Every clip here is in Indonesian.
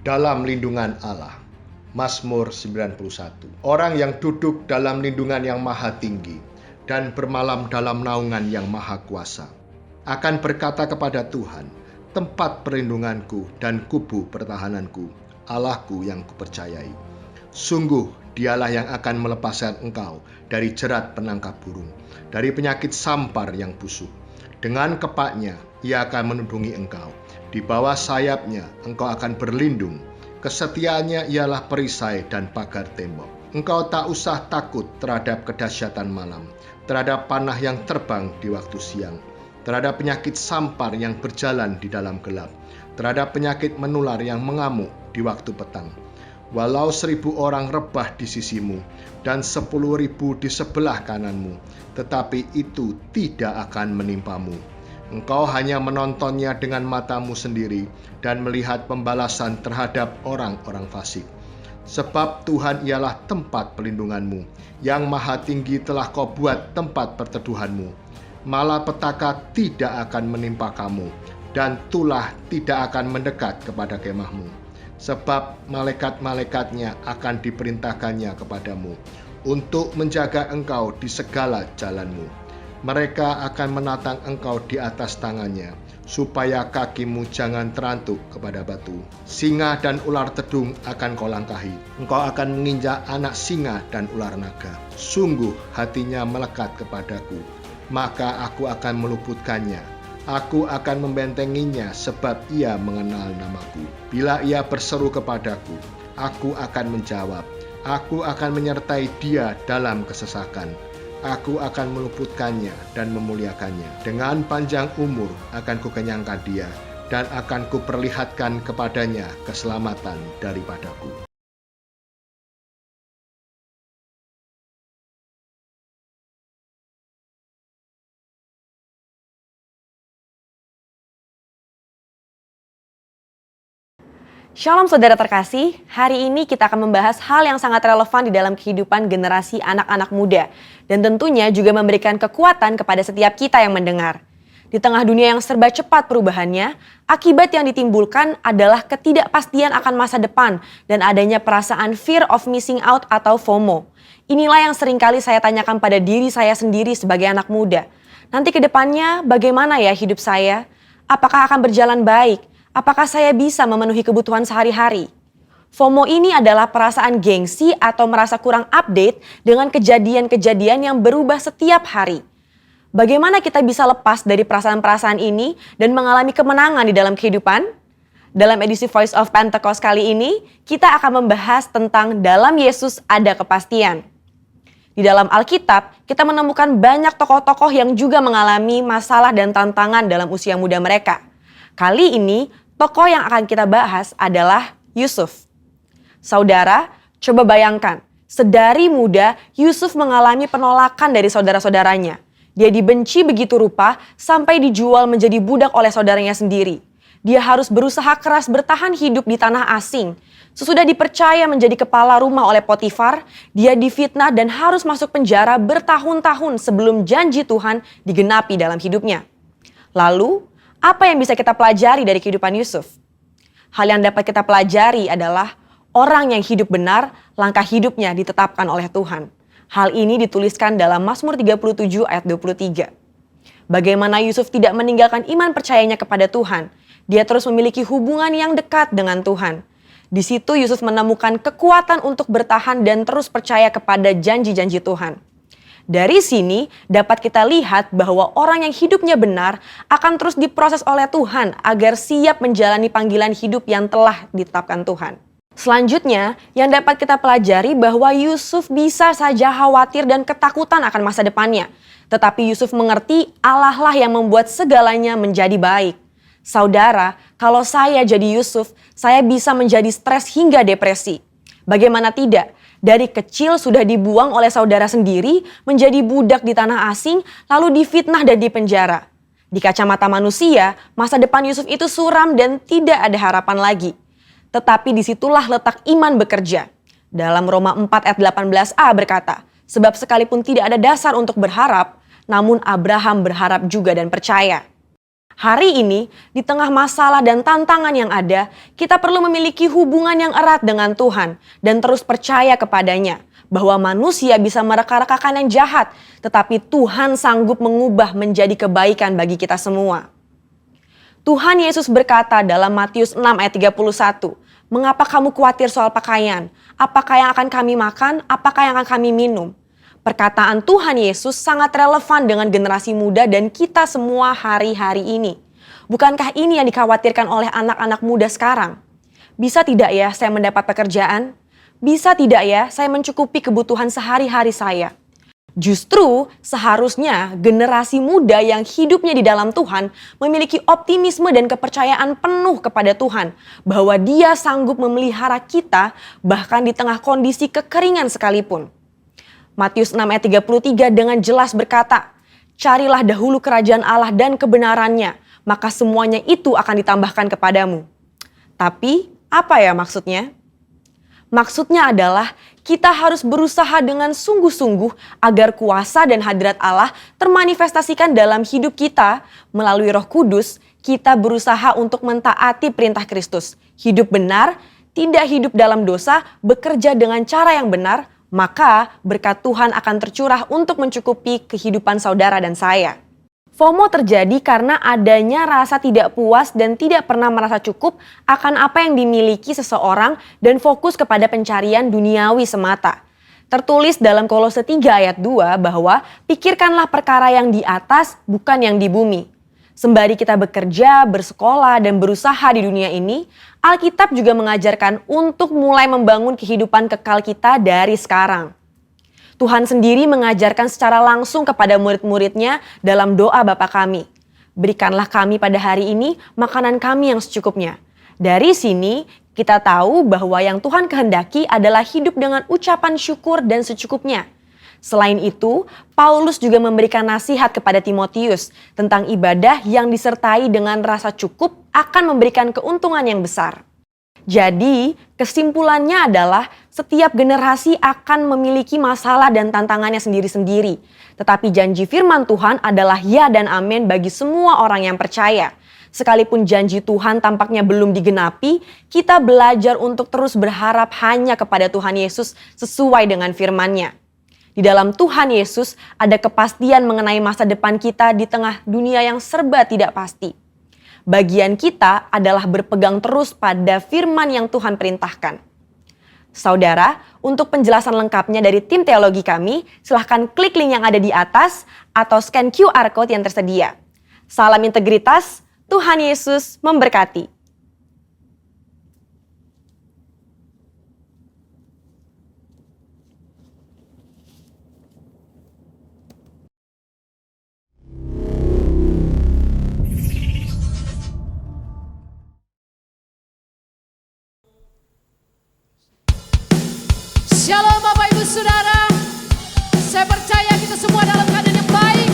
dalam lindungan Allah. Mazmur 91. Orang yang duduk dalam lindungan yang maha tinggi dan bermalam dalam naungan yang maha kuasa akan berkata kepada Tuhan, tempat perlindunganku dan kubu pertahananku, Allahku yang kupercayai. Sungguh dialah yang akan melepaskan engkau dari jerat penangkap burung, dari penyakit sampar yang busuk. Dengan kepaknya ia akan melindungi engkau, di bawah sayapnya engkau akan berlindung. Kesetiaannya ialah perisai dan pagar tembok. Engkau tak usah takut terhadap kedahsyatan malam, terhadap panah yang terbang di waktu siang, terhadap penyakit sampar yang berjalan di dalam gelap, terhadap penyakit menular yang mengamuk di waktu petang. Walau 1.000 orang rebah di sisimu dan 10.000 di sebelah kananmu, tetapi itu tidak akan menimpamu. Engkau hanya menontonnya dengan matamu sendiri dan melihat pembalasan terhadap orang-orang fasik. Sebab Tuhan ialah tempat pelindunganmu, yang maha tinggi telah kau buat tempat perteduhanmu. Malapetaka tidak akan menimpa kamu, dan tulah tidak akan mendekat kepada kemahmu. Sebab malaikat-malaikatnya akan diperintahkannya kepadamu, untuk menjaga engkau di segala jalanmu. Mereka akan menatang engkau di atas tangannya, supaya kakimu jangan terantuk kepada batu. Singa dan ular tedung akan kau langkahi. Engkau akan menginjak anak singa dan ular naga. Sungguh hatinya melekat kepadaku, maka aku akan meluputkannya. Aku akan membentenginya sebab ia mengenal namaku. Bila ia berseru kepadaku, aku akan menjawab. Aku akan menyertai dia dalam kesesakan. Aku akan meluputkannya dan memuliakannya. Dengan panjang umur akan kukenyangkan dia, dan akan kuperlihatkan kepadanya keselamatan daripadaku. Shalom saudara terkasih, hari ini kita akan membahas hal yang sangat relevan di dalam kehidupan generasi anak-anak muda. Dan tentunya juga memberikan kekuatan kepada setiap kita yang mendengar. Di tengah dunia yang serba cepat perubahannya, akibat yang ditimbulkan adalah ketidakpastian akan masa depan dan adanya perasaan fear of missing out atau FOMO. Inilah yang seringkali saya tanyakan pada diri saya sendiri sebagai anak muda. Nanti ke depannya bagaimana ya hidup saya? Apakah akan berjalan baik? Apakah saya bisa memenuhi kebutuhan sehari-hari? FOMO ini adalah perasaan gengsi atau merasa kurang update dengan kejadian-kejadian yang berubah setiap hari. Bagaimana kita bisa lepas dari perasaan-perasaan ini dan mengalami kemenangan di dalam kehidupan? Dalam edisi Voice of Pentecost kali ini, kita akan membahas tentang dalam Yesus ada kepastian. Di dalam Alkitab, kita menemukan banyak tokoh-tokoh yang juga mengalami masalah dan tantangan dalam usia muda mereka. Kali ini, tokoh yang akan kita bahas adalah Yusuf. Saudara, coba bayangkan, sedari muda Yusuf mengalami penolakan dari saudara-saudaranya. Dia dibenci begitu rupa sampai dijual menjadi budak oleh saudaranya sendiri. Dia harus berusaha keras bertahan hidup di tanah asing. Sesudah dipercaya menjadi kepala rumah oleh Potifar, dia difitnah dan harus masuk penjara bertahun-tahun sebelum janji Tuhan digenapi dalam hidupnya. Lalu, apa yang bisa kita pelajari dari kehidupan Yusuf? Hal yang dapat kita pelajari adalah orang yang hidup benar, langkah hidupnya ditetapkan oleh Tuhan. Hal ini dituliskan dalam Mazmur 37 ayat 23. Bagaimana Yusuf tidak meninggalkan iman percayanya kepada Tuhan. Dia terus memiliki hubungan yang dekat dengan Tuhan. Di situ Yusuf menemukan kekuatan untuk bertahan dan terus percaya kepada janji-janji Tuhan. Dari sini dapat kita lihat bahwa orang yang hidupnya benar akan terus diproses oleh Tuhan agar siap menjalani panggilan hidup yang telah ditetapkan Tuhan. Selanjutnya, yang dapat kita pelajari bahwa Yusuf bisa saja khawatir dan ketakutan akan masa depannya. Tetapi Yusuf mengerti Allah lah yang membuat segalanya menjadi baik. Saudara, kalau saya jadi Yusuf, saya bisa menjadi stres hingga depresi. Bagaimana tidak? Dari kecil sudah dibuang oleh saudara sendiri, menjadi budak di tanah asing, lalu difitnah dan dipenjara. Di kacamata manusia, masa depan Yusuf itu suram dan tidak ada harapan lagi. Tetapi disitulah letak iman bekerja. Dalam Roma 4 ayat 18a berkata, sebab sekalipun tidak ada dasar untuk berharap, namun Abraham berharap juga dan percaya. Hari ini, di tengah masalah dan tantangan yang ada, kita perlu memiliki hubungan yang erat dengan Tuhan dan terus percaya kepadanya bahwa manusia bisa mereka-rekakan yang jahat, tetapi Tuhan sanggup mengubah menjadi kebaikan bagi kita semua. Tuhan Yesus berkata dalam Matius 6 ayat 31, "Mengapa kamu khawatir soal pakaian? Apakah yang akan kami makan? Apakah yang akan kami minum?" Perkataan Tuhan Yesus sangat relevan dengan generasi muda dan kita semua hari-hari ini. Bukankah ini yang dikhawatirkan oleh anak-anak muda sekarang? Bisa tidak ya saya mendapat pekerjaan? Bisa tidak ya saya mencukupi kebutuhan sehari-hari saya? Justru seharusnya generasi muda yang hidupnya di dalam Tuhan memiliki optimisme dan kepercayaan penuh kepada Tuhan bahwa Dia sanggup memelihara kita bahkan di tengah kondisi kekeringan sekalipun. Matius 6 ayat 33 dengan jelas berkata, "Carilah dahulu kerajaan Allah dan kebenarannya, maka semuanya itu akan ditambahkan kepadamu." Tapi apa ya maksudnya? Maksudnya adalah kita harus berusaha dengan sungguh-sungguh agar kuasa dan hadirat Allah termanifestasikan dalam hidup kita. Melalui Roh Kudus, kita berusaha untuk mentaati perintah Kristus. Hidup benar, tidak hidup dalam dosa, bekerja dengan cara yang benar, maka berkat Tuhan akan tercurah untuk mencukupi kehidupan saudara dan saya. FOMO terjadi karena adanya rasa tidak puas dan tidak pernah merasa cukup akan apa yang dimiliki seseorang dan fokus kepada pencarian duniawi semata. Tertulis dalam Kolose 3 ayat 2 bahwa pikirkanlah perkara yang di atas bukan yang di bumi. Sembari kita bekerja, bersekolah, dan berusaha di dunia ini, Alkitab juga mengajarkan untuk mulai membangun kehidupan kekal kita dari sekarang. Tuhan sendiri mengajarkan secara langsung kepada murid-muridnya dalam doa Bapa kami. Berikanlah kami pada hari ini makanan kami yang secukupnya. Dari sini kita tahu bahwa yang Tuhan kehendaki adalah hidup dengan ucapan syukur dan secukupnya. Selain itu, Paulus juga memberikan nasihat kepada Timotius tentang ibadah yang disertai dengan rasa cukup akan memberikan keuntungan yang besar. Jadi, kesimpulannya adalah setiap generasi akan memiliki masalah dan tantangannya sendiri-sendiri. Tetapi janji firman Tuhan adalah ya dan amin bagi semua orang yang percaya. Sekalipun janji Tuhan tampaknya belum digenapi, kita belajar untuk terus berharap hanya kepada Tuhan Yesus sesuai dengan firman-Nya. Di dalam Tuhan Yesus ada kepastian mengenai masa depan kita di tengah dunia yang serba tidak pasti. Bagian kita adalah berpegang terus pada firman yang Tuhan perintahkan. Saudara, untuk penjelasan lengkapnya dari tim teologi kami, silahkan klik link yang ada di atas atau scan QR Code yang tersedia. Salam integritas, Tuhan Yesus memberkati. Shalom Bapak Ibu Saudara, saya percaya kita semua dalam keadaan yang baik.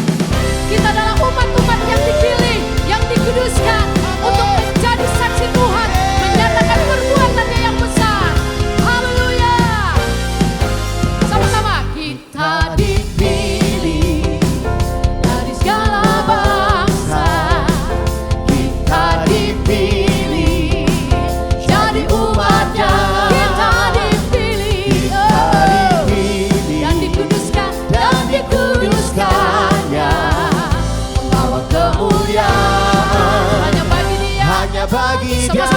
Kita adalah umat-umat yang dipilih, yang dikuduskan untuk menjadi saksi Tuhan, menyatakan perbuatannya yang besar. Haleluya. Sama-sama kita dipilih dari segala bangsa. Kita dipilih jadi umatnya. Bagi Dia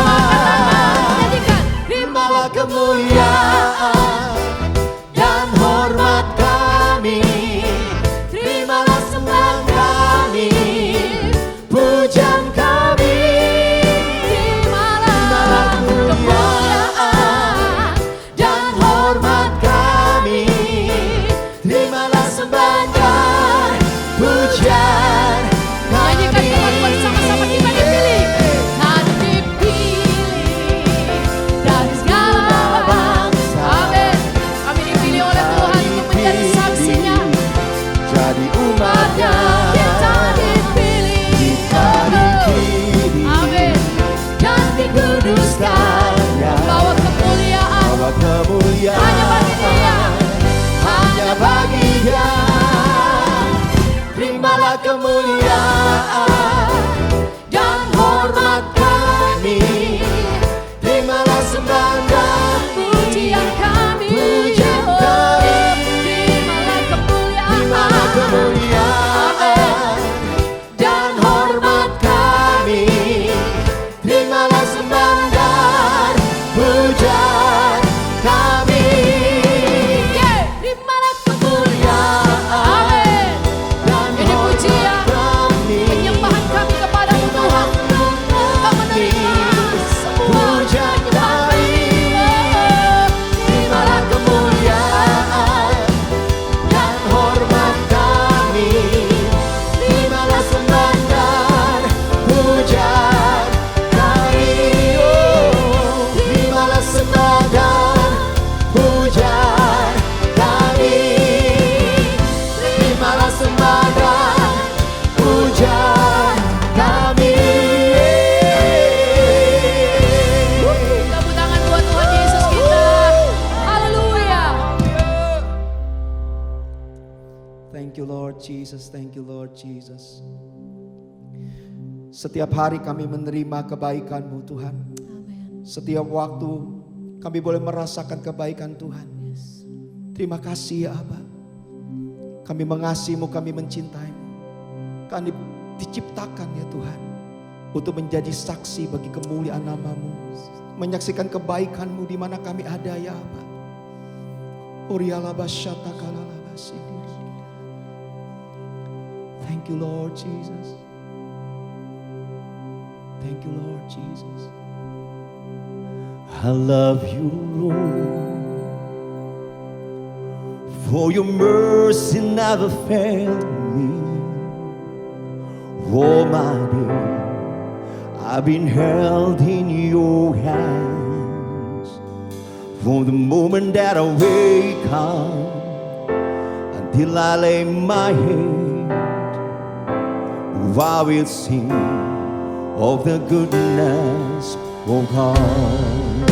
terimalah kemuliaan dan hormat kami, terimalah sembah kami, pujian kami, terimalah kemuliaan dan hormat kami, terimalah sembah dan pujian kami. Bersama-sama kita dipilih. Kemuliaan hanya bagi Dia, hanya bagi Dia. Terimalah kemuliaan Lord Jesus. Setiap hari kami menerima kebaikan-Mu Tuhan. Setiap waktu kami boleh merasakan kebaikan Tuhan. Terima kasih ya Aba. Kami mengasihi-Mu, kami mencintai-Mu. Kami diciptakan ya Tuhan untuk menjadi saksi bagi kemuliaan nama-Mu. Menyaksikan kebaikan-Mu di mana kami ada ya Aba. Thank you Lord Jesus. Thank you Lord Jesus. I love you Lord, for your mercy never failed me. All my day I've been held in your hands. From the moment that I wake up until I lay my head, I will sing of the goodness of God.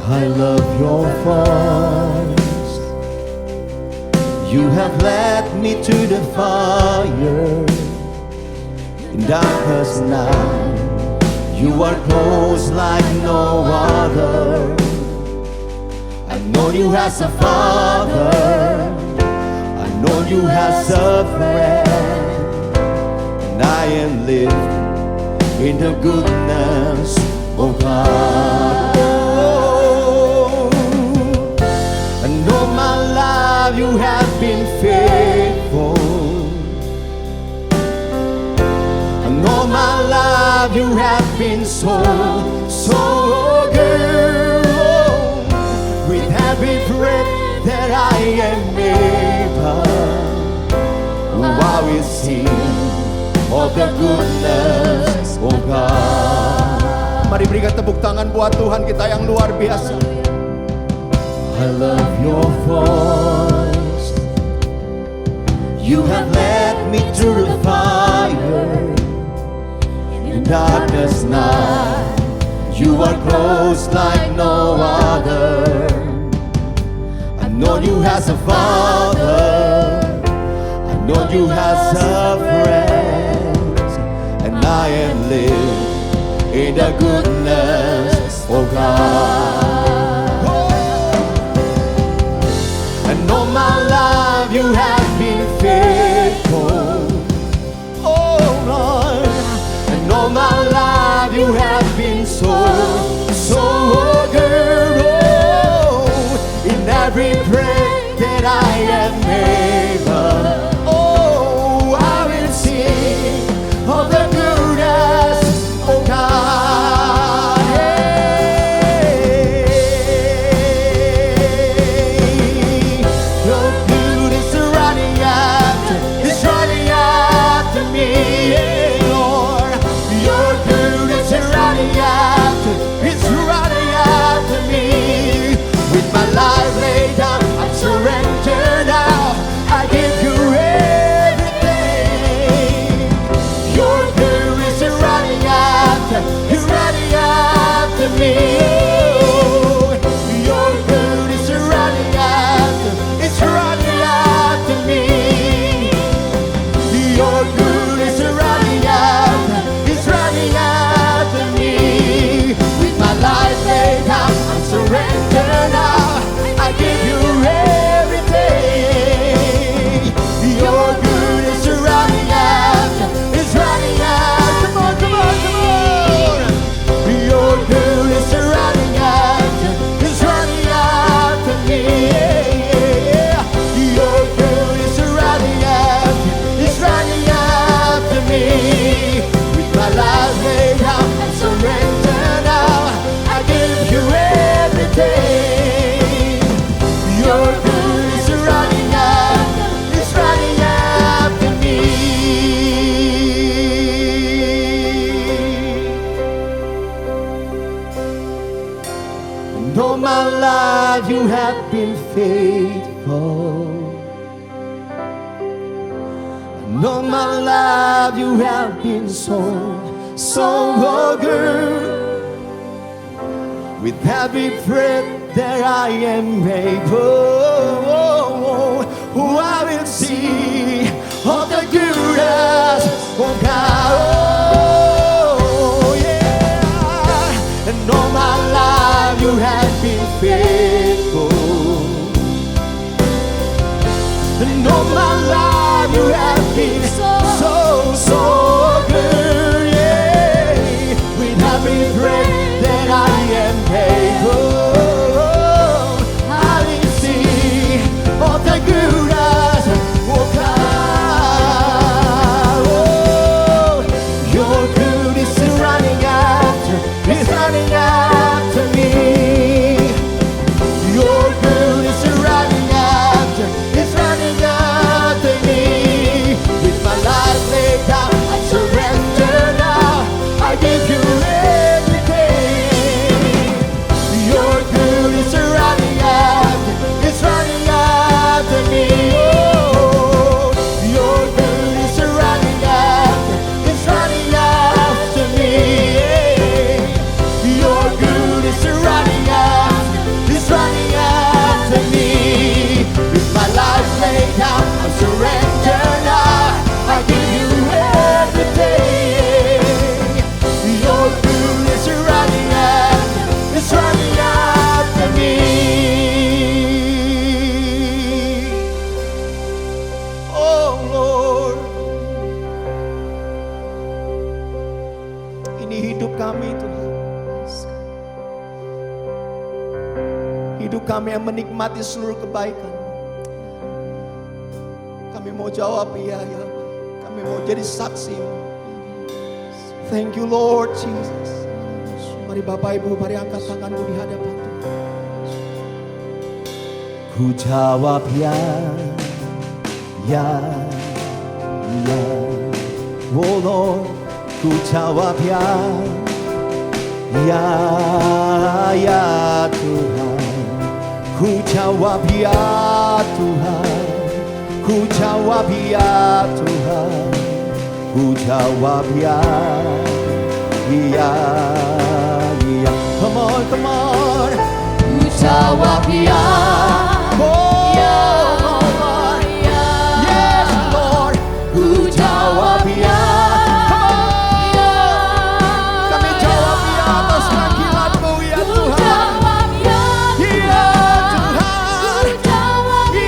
I love your voice. You have led me to the fire in darkest night. You are close like no other. I know you as a father. I know you as a friend. And I am living in the goodness of God. And all my life you have been faithful. And all my life you have been so good. With every breath that I am able, I will sing of the goodness of God. Mari berikan tepuk tangan buat Tuhan kita yang luar biasa. I love your voice. You have led me through the fire in darkness night. You are close like no other. I know you as a father. I know you as a friend. And I am living in the goodness of God. And all my life you have been faithful. Oh Lord. And all my life you have been so good. Oh, in every breath that I am able, oh, I will sing of the goodness of God. Your goodness is running after me, Lord. Your goodness is running after me. With my life laid down, I'm surrendered now. I give you everything. Your goodness is running after me. Your goodness is running after me. Your goodness is running after me. With my life laid down, I'm surrendered now. I give you everything. Your goodness is running after. Come on. Your goodness is running after me. Your goodness is running after me. With my life laid down, I surrender now. I give you everything. Your goodness is running after me. And all my life you have been faithful. And all my life you have been so good. With every breath that I am able, And all my life you have been so good. Yeah, with every breath that I am able, I will see all the goodness. Oh God, oh, your goodness is running after me. Your goodness is running after me. With my life laid down, I surrender now. I give you everything. Your goodness is running after me. Oh, your goodness is running after me. Your goodness is running after me. With my life laid down, I surrender now. I give you everything. Your goodness is running after me. Oh Lord, ini hidup kami Tuhan. Hidup kami yang menikmati seluruh kebaikan. Kami mau jawab iya ya. Kami mau jadi saksi. Thank you Lord Jesus. Mari Bapak Ibu, mari angkat tanganmu di hadapan Tuhan. Ku jawab ya, ya, ya. Oh Lord, ku jawab ya, ya, ya Tuhan. Ku jawab ya Tuhan. Ku jawab ya Tuhan. Ku jawab ya, iya, iya. Come on, come on. Ku jawab ya. Oh, Lord. Yes, Lord. Ku jawab ya. Kami jawab ya atas panggilan-Mu ya Tuhan. Ya Tuhan.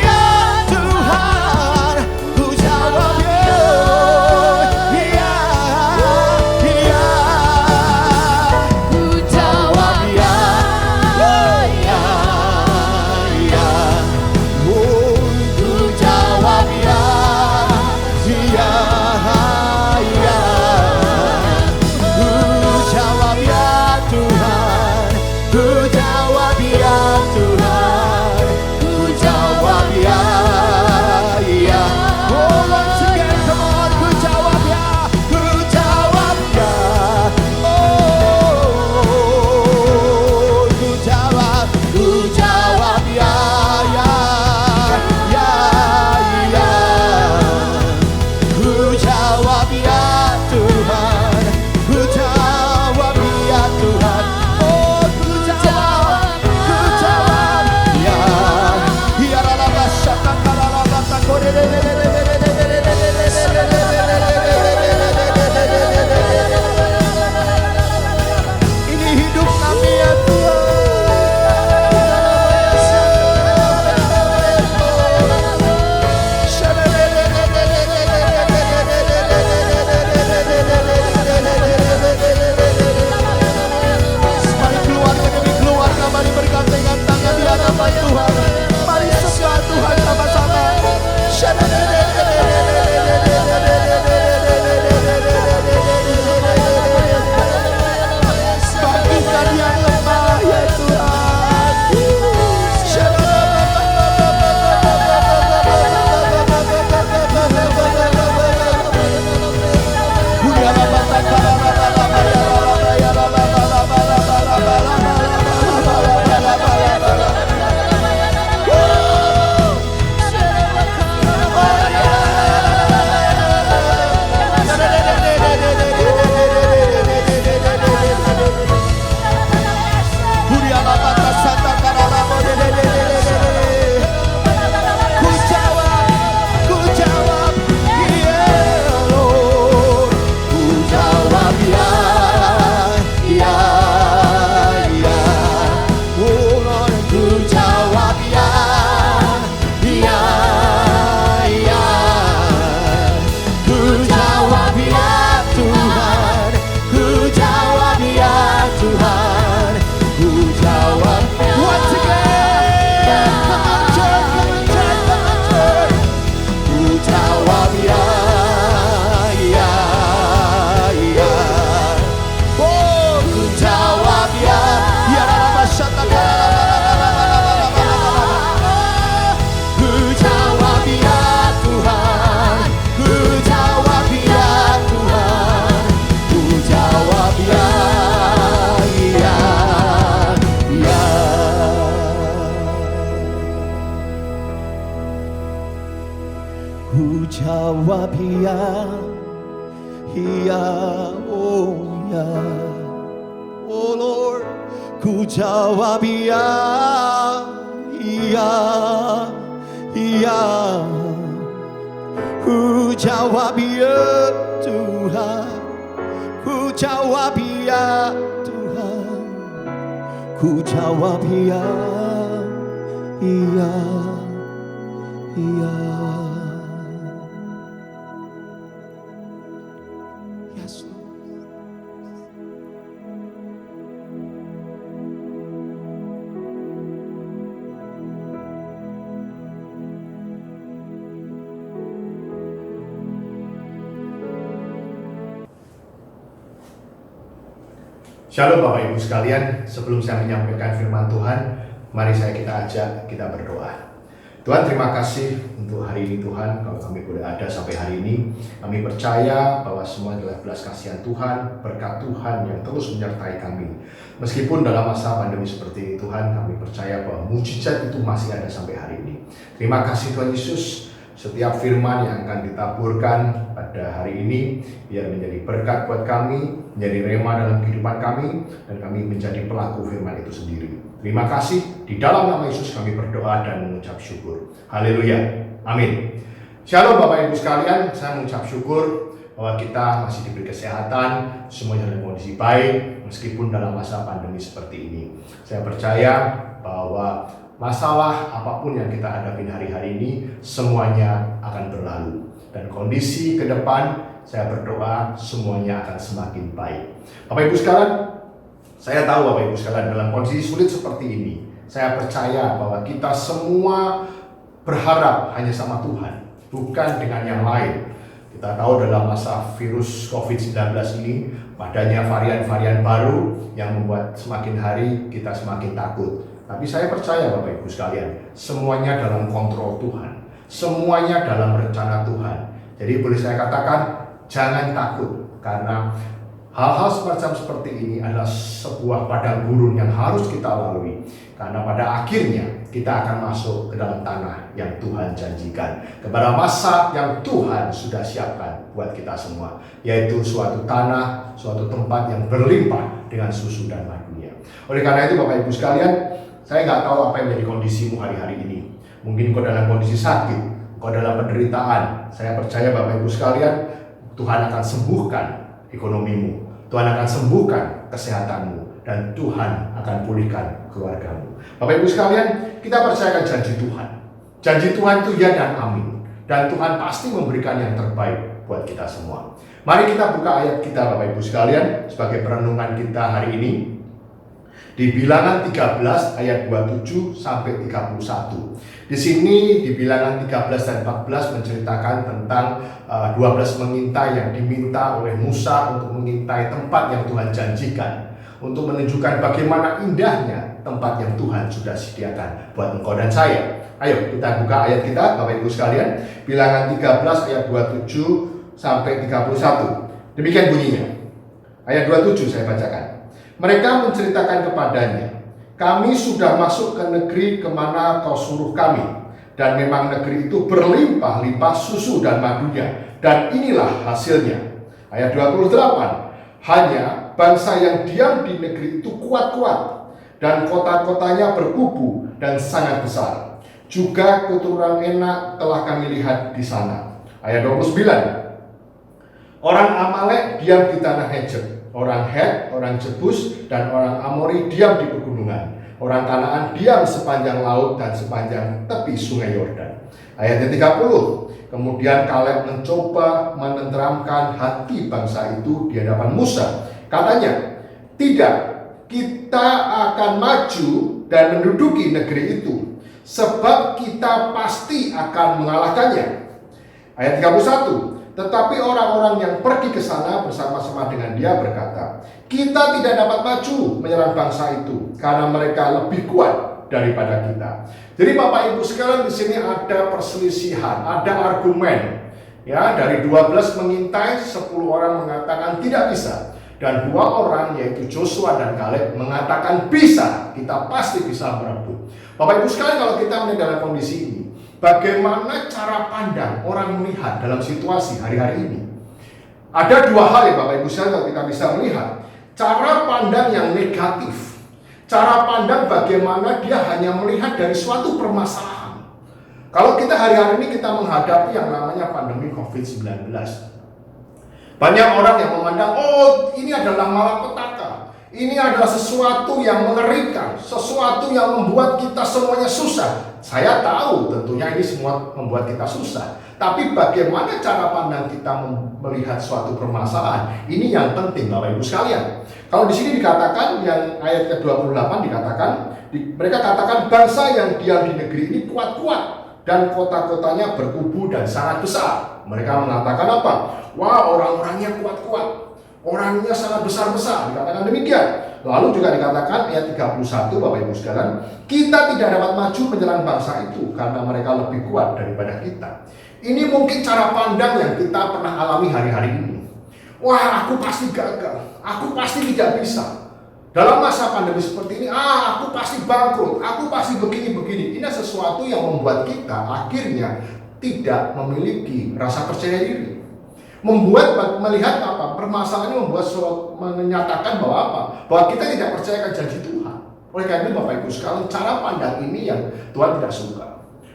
Ya Tuhan. Ku jawab ya. Ya, ya. Ku jawab ya. Oh, ya, ya. Oh, ku jawab ya. Ya, ya. Ku jawab ya Tuhan. Ku jawab ya Tuhan. Ku jawab ya, ya. Oh, once again, come on. Ku jawab ya. Ku jawab ya. Oh, ku jawab ya, ya, ya, ya. Ku jawab ya Tuhan. Ku jawab ya Tuhan. Oh, ku jawab ya. Ya la la basata la la bata kore le le le le le le le le ini hidup kami ya Mari keluarga demi keluarga, mari bergandengan tangan di hadapan Tuhan. Mari sembah Tuhan sama-sama. Ku jawab iya, iya, oh ya. Oh Lord, ku jawab iya, iya, iya. Ku jawab iya Tuhan, ku jawab iya Tuhan, ku jawab iya, iya, iya. Yes, Lord. Shalom Bapak Ibu sekalian, sebelum saya menyampaikan firman Tuhan, mari kita ajak kita berdoa. Tuhan, terima kasih untuk hari ini Tuhan, kalau kami boleh ada sampai hari ini. Kami percaya bahwa semua adalah belas kasihan Tuhan, berkat Tuhan yang terus menyertai kami. Meskipun dalam masa pandemi seperti ini Tuhan, kami percaya bahwa mujizat itu masih ada sampai hari ini. Terima kasih Tuhan Yesus. Setiap firman yang akan ditaburkan pada hari ini biar menjadi berkat buat kami, menjadi rema dalam kehidupan kami, dan kami menjadi pelaku firman itu sendiri. Terima kasih, di dalam nama Yesus kami berdoa dan mengucap syukur. Haleluya, amin. Shalom Bapak Ibu sekalian, saya mengucap syukur bahwa kita masih diberi kesehatan, semuanya dalam kondisi baik, meskipun dalam masa pandemi seperti ini. Saya percaya bahwa masalah apapun yang kita hadapi hari-hari ini semuanya akan berlalu, dan kondisi ke depan saya berdoa semuanya akan semakin baik. Bapak Ibu sekalian, saya tahu Bapak Ibu sekalian dalam kondisi sulit seperti ini, saya percaya bahwa kita semua berharap hanya sama Tuhan, bukan dengan yang lain. Kita tahu dalam masa virus COVID-19 ini adanya varian-varian baru yang membuat semakin hari kita semakin takut. Tapi saya percaya Bapak Ibu sekalian, semuanya dalam kontrol Tuhan, semuanya dalam rencana Tuhan. Jadi boleh saya katakan, jangan takut, karena hal-hal semacam seperti ini adalah sebuah padang gurun yang harus kita lalui. Karena pada akhirnya kita akan masuk ke dalam tanah yang Tuhan janjikan, kepada masa yang Tuhan sudah siapkan buat kita semua, yaitu suatu tanah, suatu tempat yang berlimpah dengan susu dan madunya. Oleh karena itu Bapak Ibu sekalian, saya nggak tahu apa yang menjadi kondisimu hari-hari ini. Mungkin kau dalam kondisi sakit, kau dalam penderitaan. Saya percaya Bapak Ibu sekalian, Tuhan akan sembuhkan ekonomimu, Tuhan akan sembuhkan kesehatanmu, dan Tuhan akan pulihkan keluargamu. Bapak Ibu sekalian, kita percayakan janji Tuhan. Janji Tuhan itu ya dan amin. Dan Tuhan pasti memberikan yang terbaik buat kita semua. Mari kita buka ayat kita Bapak Ibu sekalian sebagai perenungan kita hari ini. Di Bilangan 13 ayat 27 sampai 31. Di sini di Bilangan 13 dan 14 menceritakan tentang 12 mengintai yang diminta oleh Musa untuk mengintai tempat yang Tuhan janjikan, untuk menunjukkan bagaimana indahnya tempat yang Tuhan sudah sediakan buat engkau dan saya. Ayo kita buka ayat kita Bapak Ibu sekalian, Bilangan 13 ayat 27 sampai 31. Demikian bunyinya. Ayat 27 saya bacakan. Mereka menceritakan kepadanya, kami sudah masuk ke negeri kemana kau suruh kami, dan memang negeri itu berlimpah-limpah susu dan madunya, dan inilah hasilnya. Ayat 28, hanya bangsa yang diam di negeri itu kuat-kuat, dan kota-kotanya berkubu dan sangat besar. Juga keturunan Enak telah kami lihat di sana. Ayat 29, orang Amalek diam di tanah Hejeb. Orang Het, orang Jebus, dan orang Amori diam di pegunungan. Orang Kanaan diam sepanjang laut dan sepanjang tepi sungai Yordan. Ayat 30, kemudian Kaleb mencoba menenteramkan hati bangsa itu di hadapan Musa. Katanya, tidak, kita akan maju dan menduduki negeri itu, sebab kita pasti akan mengalahkannya. Ayat 31, tetapi orang-orang yang pergi ke sana bersama-sama dengan dia berkata, kita tidak dapat maju menyerang bangsa itu karena mereka lebih kuat daripada kita. Jadi Bapak Ibu sekalian, di sini ada perselisihan, ada argumen. Ya, dari 12 mengintai, 10 orang mengatakan tidak bisa, dan 2 orang yaitu Joshua dan Kaleb mengatakan bisa, kita pasti bisa merebut. Bapak Ibu sekalian, kalau kita melihat dalam kondisi ini, bagaimana cara pandang orang melihat dalam situasi hari-hari ini. Ada dua hal ya Bapak Ibu sekalian kita bisa melihat. Cara pandang yang negatif. Cara pandang bagaimana dia hanya melihat dari suatu permasalahan. Kalau kita hari-hari ini kita menghadapi yang namanya pandemi COVID-19. Banyak orang yang memandang, oh ini adalah malapetaka. Ini adalah sesuatu yang mengerikan, sesuatu yang membuat kita semuanya susah. Saya tahu tentunya ini semua membuat kita susah. Tapi bagaimana cara pandang kita melihat suatu permasalahan, ini yang penting Bapak Ibu sekalian. Kalau di sini dikatakan, yang ayat ke-28 dikatakan, mereka katakan bangsa yang diam di negeri ini kuat-kuat dan kota-kotanya berkubu dan sangat besar. Mereka mengatakan apa? Wah, orang-orangnya kuat-kuat. Orangnya sangat besar-besar, dikatakan demikian. Lalu juga dikatakan ayat 31 Bapak Ibu sekalian, kita tidak dapat maju menyerang bangsa itu karena mereka lebih kuat daripada kita. Ini mungkin cara pandang yang kita pernah alami hari-hari ini. Wah, aku pasti gagal, aku pasti tidak bisa. Dalam masa pandemi seperti ini, aku pasti bangkrut, aku pasti begini-begini. Ini sesuatu yang membuat kita akhirnya tidak memiliki rasa percaya diri. Melihat apa? Permasalahan ini menyatakan bahwa apa? Bahwa kita tidak percaya akan janji Tuhan. Oleh karena itu Bapak Ibu sekalian, cara pandang ini yang Tuhan tidak suka.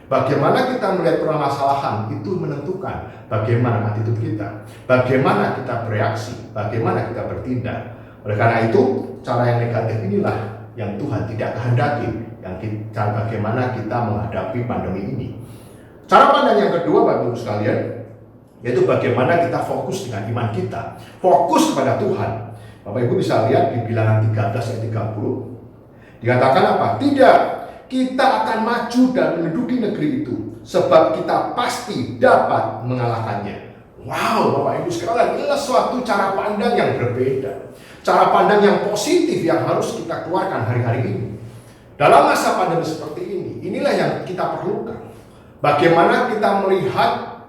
Bagaimana kita melihat permasalahan itu menentukan bagaimana attitude kita, bagaimana kita bereaksi, bagaimana kita bertindak. Oleh karena itu, cara yang negatif inilah yang Tuhan tidak kehendaki, cara bagaimana kita menghadapi pandemi ini. Cara pandang yang kedua Bapak Ibu sekalian, yaitu bagaimana kita fokus dengan iman kita, fokus kepada Tuhan. Bapak Ibu bisa lihat di Bilangan 13 ayat 30, dikatakan apa? Tidak, kita akan maju dan menduduki negeri itu, sebab kita pasti dapat mengalahkannya. Wow, Bapak Ibu sekalian, inilah suatu cara pandang yang berbeda, cara pandang yang positif yang harus kita keluarkan hari-hari ini. Dalam masa pandemi seperti ini, inilah yang kita perlukan. Bagaimana kita melihat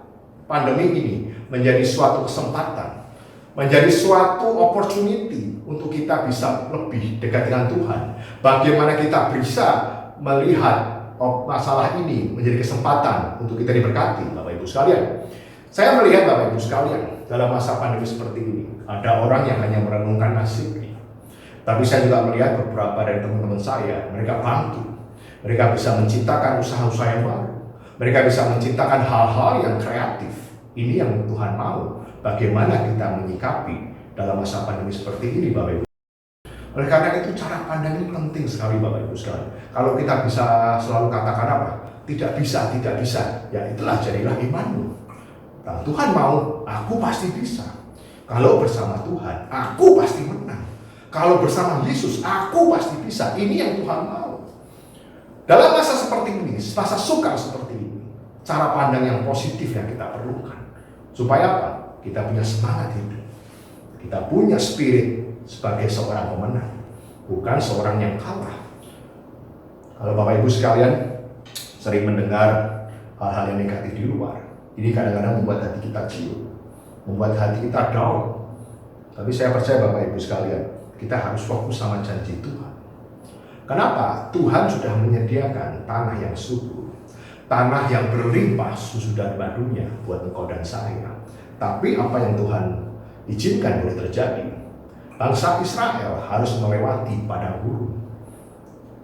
pandemi ini menjadi suatu kesempatan, menjadi suatu opportunity untuk kita bisa lebih dekat dengan Tuhan. Bagaimana kita bisa melihat masalah ini menjadi kesempatan untuk kita diberkati, Bapak Ibu sekalian. Saya melihat Bapak Ibu sekalian, dalam masa pandemi seperti ini, ada orang yang hanya merenungkan nasibnya. Tapi saya juga melihat beberapa dari teman-teman saya, mereka bangkit. Mereka bisa menciptakan usaha-usaha yang baru. Mereka bisa menciptakan hal-hal yang kreatif. Ini yang Tuhan mau. Bagaimana kita menyikapi dalam masa pandemi seperti ini, Bapak Ibu. Oleh karena itu cara pandang ini penting sekali Bapak Ibu sekalian. Kalau kita bisa selalu katakan apa? Tidak bisa, tidak bisa. Ya itulah jadilah imanmu. Nah, Tuhan mau, aku pasti bisa. Kalau bersama Tuhan, aku pasti menang. Kalau bersama Yesus, aku pasti bisa. Ini yang Tuhan mau. Dalam masa seperti ini, masa sukar seperti ini, cara pandang yang positif yang kita perlukan. Supaya apa? Kita punya semangat hidup. Kita punya spirit sebagai seorang pemenang, bukan seorang yang kalah. Kalau Bapak Ibu sekalian sering mendengar hal-hal yang negatif di luar, ini kadang-kadang membuat hati kita ciut, membuat hati kita down. Tapi saya percaya Bapak Ibu sekalian, kita harus fokus sama janji Tuhan. Kenapa? Tuhan sudah menyediakan tanah yang subur, tanah yang berlimpah susu dan madunya buat engkau dan saya. Tapi apa yang Tuhan izinkan boleh terjadi? Bangsa Israel harus melewati padang gurun.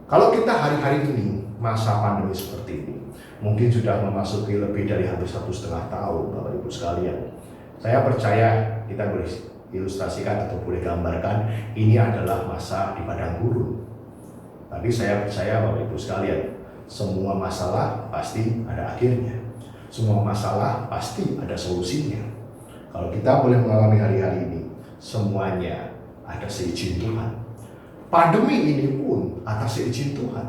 Kalau kita hari-hari ini, masa pandemi seperti ini, mungkin sudah memasuki lebih dari hampir 1,5 tahun, Bapak Ibu sekalian. Saya percaya kita boleh ilustrasikan atau boleh gambarkan, ini adalah masa di padang gurun. Tapi saya percaya Bapak Ibu sekalian, semua masalah pasti ada akhirnya. Semua masalah pasti ada solusinya. Kalau kita boleh mengalami hari-hari ini, semuanya ada seizin Tuhan. Pandemi ini pun atas seizin Tuhan.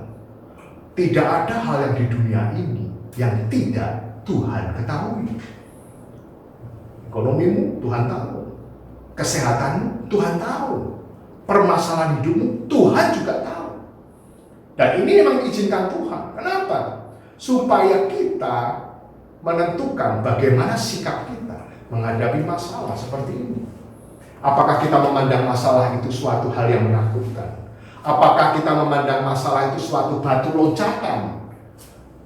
Tidak ada hal yang di dunia ini yang tidak Tuhan ketahui. Ekonomimu Tuhan tahu, kesehatanmu Tuhan tahu, permasalahan hidupmu Tuhan juga tahu. Dan ini memang diizinkan Tuhan. Kenapa? Supaya kita menentukan bagaimana sikap kita menghadapi masalah seperti ini. Apakah kita memandang masalah itu suatu hal yang menakutkan? Apakah kita memandang masalah itu suatu batu loncatan?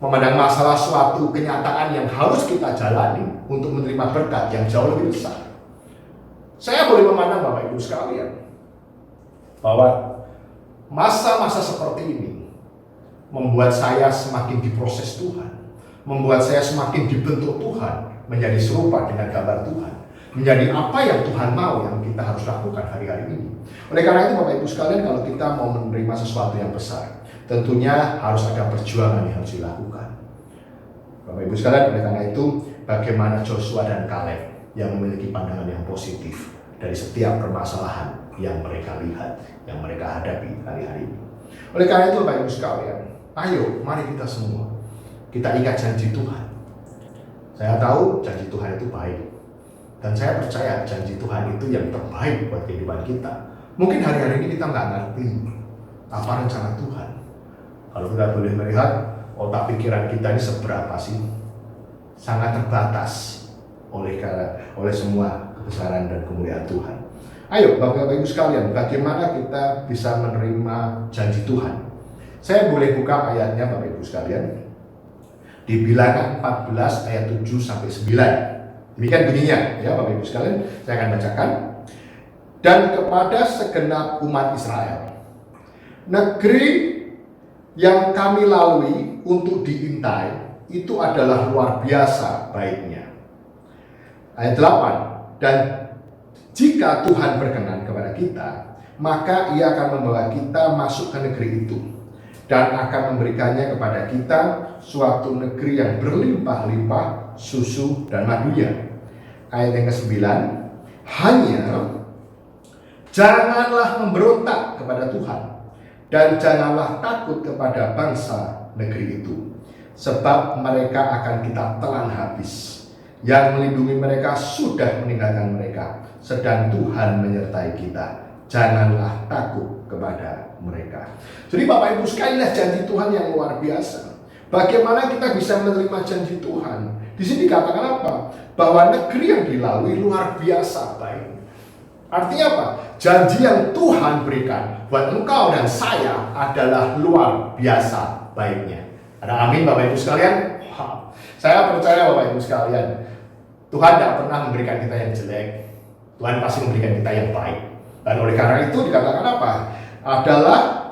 memandang masalah suatu kenyataan yang harus kita jalani untuk menerima berkat yang jauh lebih besar. Saya boleh memandang Bapak Ibu sekalian bahwa masa-masa seperti ini membuat saya semakin diproses Tuhan, membuat saya semakin dibentuk Tuhan menjadi serupa dengan gambar Tuhan, menjadi apa yang Tuhan mau yang kita harus lakukan hari-hari ini. Oleh karena itu Bapak Ibu sekalian, kalau kita mau menerima sesuatu yang besar, tentunya harus ada perjuangan yang harus dilakukan. Bapak Ibu sekalian, oleh karena itu bagaimana Joshua dan Kaleb yang memiliki pandangan yang positif dari setiap permasalahan yang mereka lihat, yang mereka hadapi hari-hari ini. Oleh karena itu Bapak Ibu sekalian, ayo mari kita semua kita ingat janji Tuhan. Saya tahu janji Tuhan itu baik, dan saya percaya janji Tuhan itu yang terbaik buat kehidupan kita. Mungkin hari-hari ini kita nggak ngerti apa rencana Tuhan. Kalau kita boleh melihat otak pikiran kita ini seberapa sih? Sangat terbatas oleh semua kebesaran dan kemuliaan Tuhan. Ayo Bapak Ibu sekalian, bagaimana kita bisa menerima janji Tuhan? Saya boleh buka ayatnya Bapak Ibu sekalian di Bilangan 14 ayat 7 sampai 9. Demikian bunyinya ya Bapak Ibu sekalian, saya akan bacakan. Dan kepada segenap umat Israel, negeri yang kami lalui untuk diintai itu adalah luar biasa baiknya. Ayat 8, dan jika Tuhan berkenan kepada kita, maka Ia akan membawa kita masuk ke negeri itu dan akan memberikannya kepada kita suatu negeri yang berlimpah-limpah susu dan madunya. Ayat yang ke-9, hanya janganlah memberontak kepada Tuhan dan janganlah takut kepada bangsa negeri itu, sebab mereka akan kita telan habis. Yang melindungi mereka sudah meninggalkan mereka, sedang Tuhan menyertai kita. Janganlah takut kepada mereka. Jadi Bapak Ibu sekalian, janji Tuhan yang luar biasa. Bagaimana kita bisa menerima janji Tuhan? Di sini dikatakan apa? Bahwa negeri yang dilalui luar biasa baik. Artinya apa? Janji yang Tuhan berikan buat engkau dan saya adalah luar biasa baiknya. Ada amin Bapak Ibu sekalian? Saya percaya Bapak Ibu sekalian, Tuhan tidak pernah memberikan kita yang jelek. Tuhan pasti memberikan kita yang baik. Dan oleh karena itu dikatakan apa? Adalah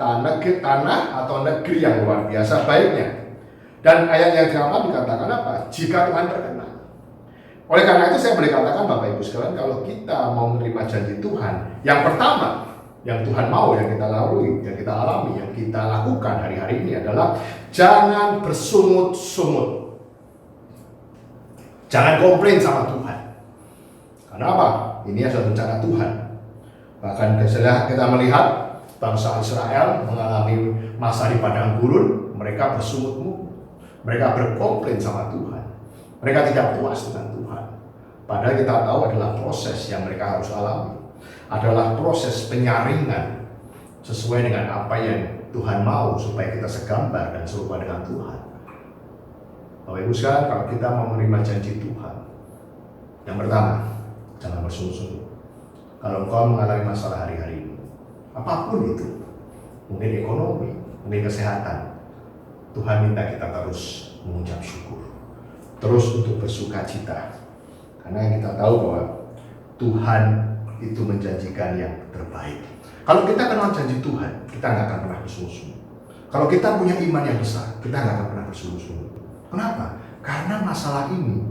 tanah atau negeri yang luar biasa baiknya. Dan ayat yang ke-8 dikatakan apa? Jika Tuhan berkenan. Oleh karena itu saya boleh katakan Bapak Ibu sekalian, kalau kita mau menerima janji Tuhan, yang pertama yang Tuhan mau, yang kita lalui, yang kita alami, yang kita lakukan hari-hari ini adalah jangan bersungut-sungut. Jangan komplain sama Tuhan. Karena apa? Ini adalah rencana Tuhan. Bahkan kita melihat bangsa Israel mengalami masa di padang gurun, mereka bersungut-sungut. Mereka berkomplain sama Tuhan. Mereka tidak puas dengan Tuhan. Padahal kita tahu adalah proses yang mereka harus alami. Adalah proses penyaringan sesuai dengan apa yang Tuhan mau supaya kita segambar dan serupa dengan Tuhan. Bapak Ibu sekalian, kalau kita mau menerima janji Tuhan, yang pertama, jangan bersungut-sungut. Kalau engkau mengalami masalah hari-hari ini, apapun itu, mungkin ekonomi, mungkin kesehatan, Tuhan minta kita terus mengucap syukur, terus untuk bersuka cita, karena kita tahu bahwa Tuhan itu menjanjikan yang terbaik. Kalau kita kenal janji Tuhan, kita nggak akan pernah bersungut-sungut. Kalau kita punya iman yang besar, kita nggak akan pernah bersungut-sungut. Kenapa? Karena masalah ini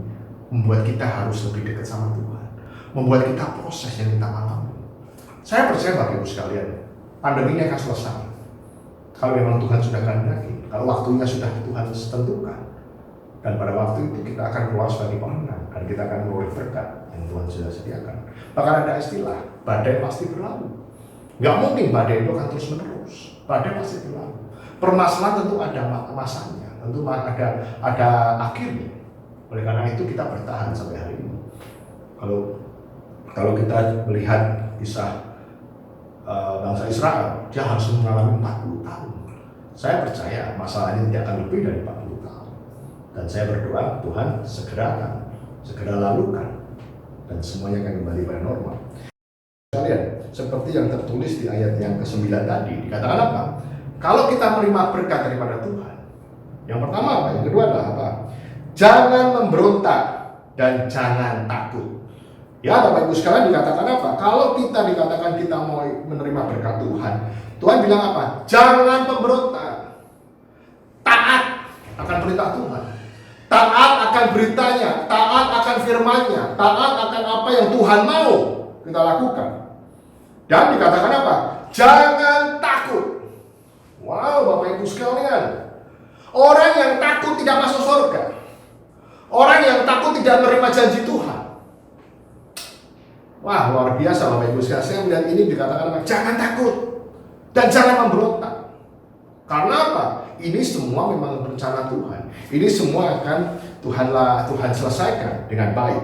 membuat kita harus lebih dekat sama Tuhan, membuat kita proses yang kita alami. Saya percaya Bapak Ibu sekalian, pandemi ini akan selesai. Kalau memang Tuhan sudah kehendaki, kalau waktunya sudah Tuhan tentukan, dan pada waktu itu kita akan keluar sebagai pemenang dan kita akan memperoleh berkat yang Tuhan sudah sediakan. Bahkan ada istilah, badai pasti berlalu. Nggak mungkin badai itu akan terus menerus. Badai pasti berlalu. Permasalahan tentu ada masanya, tentu ada akhirnya. Oleh karena itu kita bertahan sampai hari ini. Kalau kita melihat kisah bangsa Israel, dia harus mengalami 40 tahun. Saya percaya masalah ini tidak akan lebih dari 40 tahun. Dan saya berdoa Tuhan segera lalukan dan semuanya akan kembali pada normal. Kalian, seperti yang tertulis di ayat yang ke-9 tadi, dikatakan apa? Kalau kita menerima berkat daripada Tuhan, Yang pertama apa? Yang kedua adalah apa? Jangan memberontak dan jangan takut. Ya, Bapak Ibu sekalian, dikatakan apa? Kalau kita dikatakan kita mau menerima berkat Tuhan, Tuhan bilang apa? Jangan memberontak. Taat akan perintah Tuhan. Taat akan beritanya, taat akan firman-Nya, taat akan apa yang Tuhan mau kita lakukan. Dan dikatakan apa? Jangan takut. Wow, Bapak Ibu sekalian. Orang yang takut tidak masuk surga. Orang yang takut tidak menerima janji Tuhan. Wah, luar biasa Bapak Ibu sekalian. Saya melihat ini dikatakan apa? Jangan takut dan jangan memberontak. Karena apa? Ini semua memang rencana Tuhan. Ini semua akan Tuhan selesaikan dengan baik.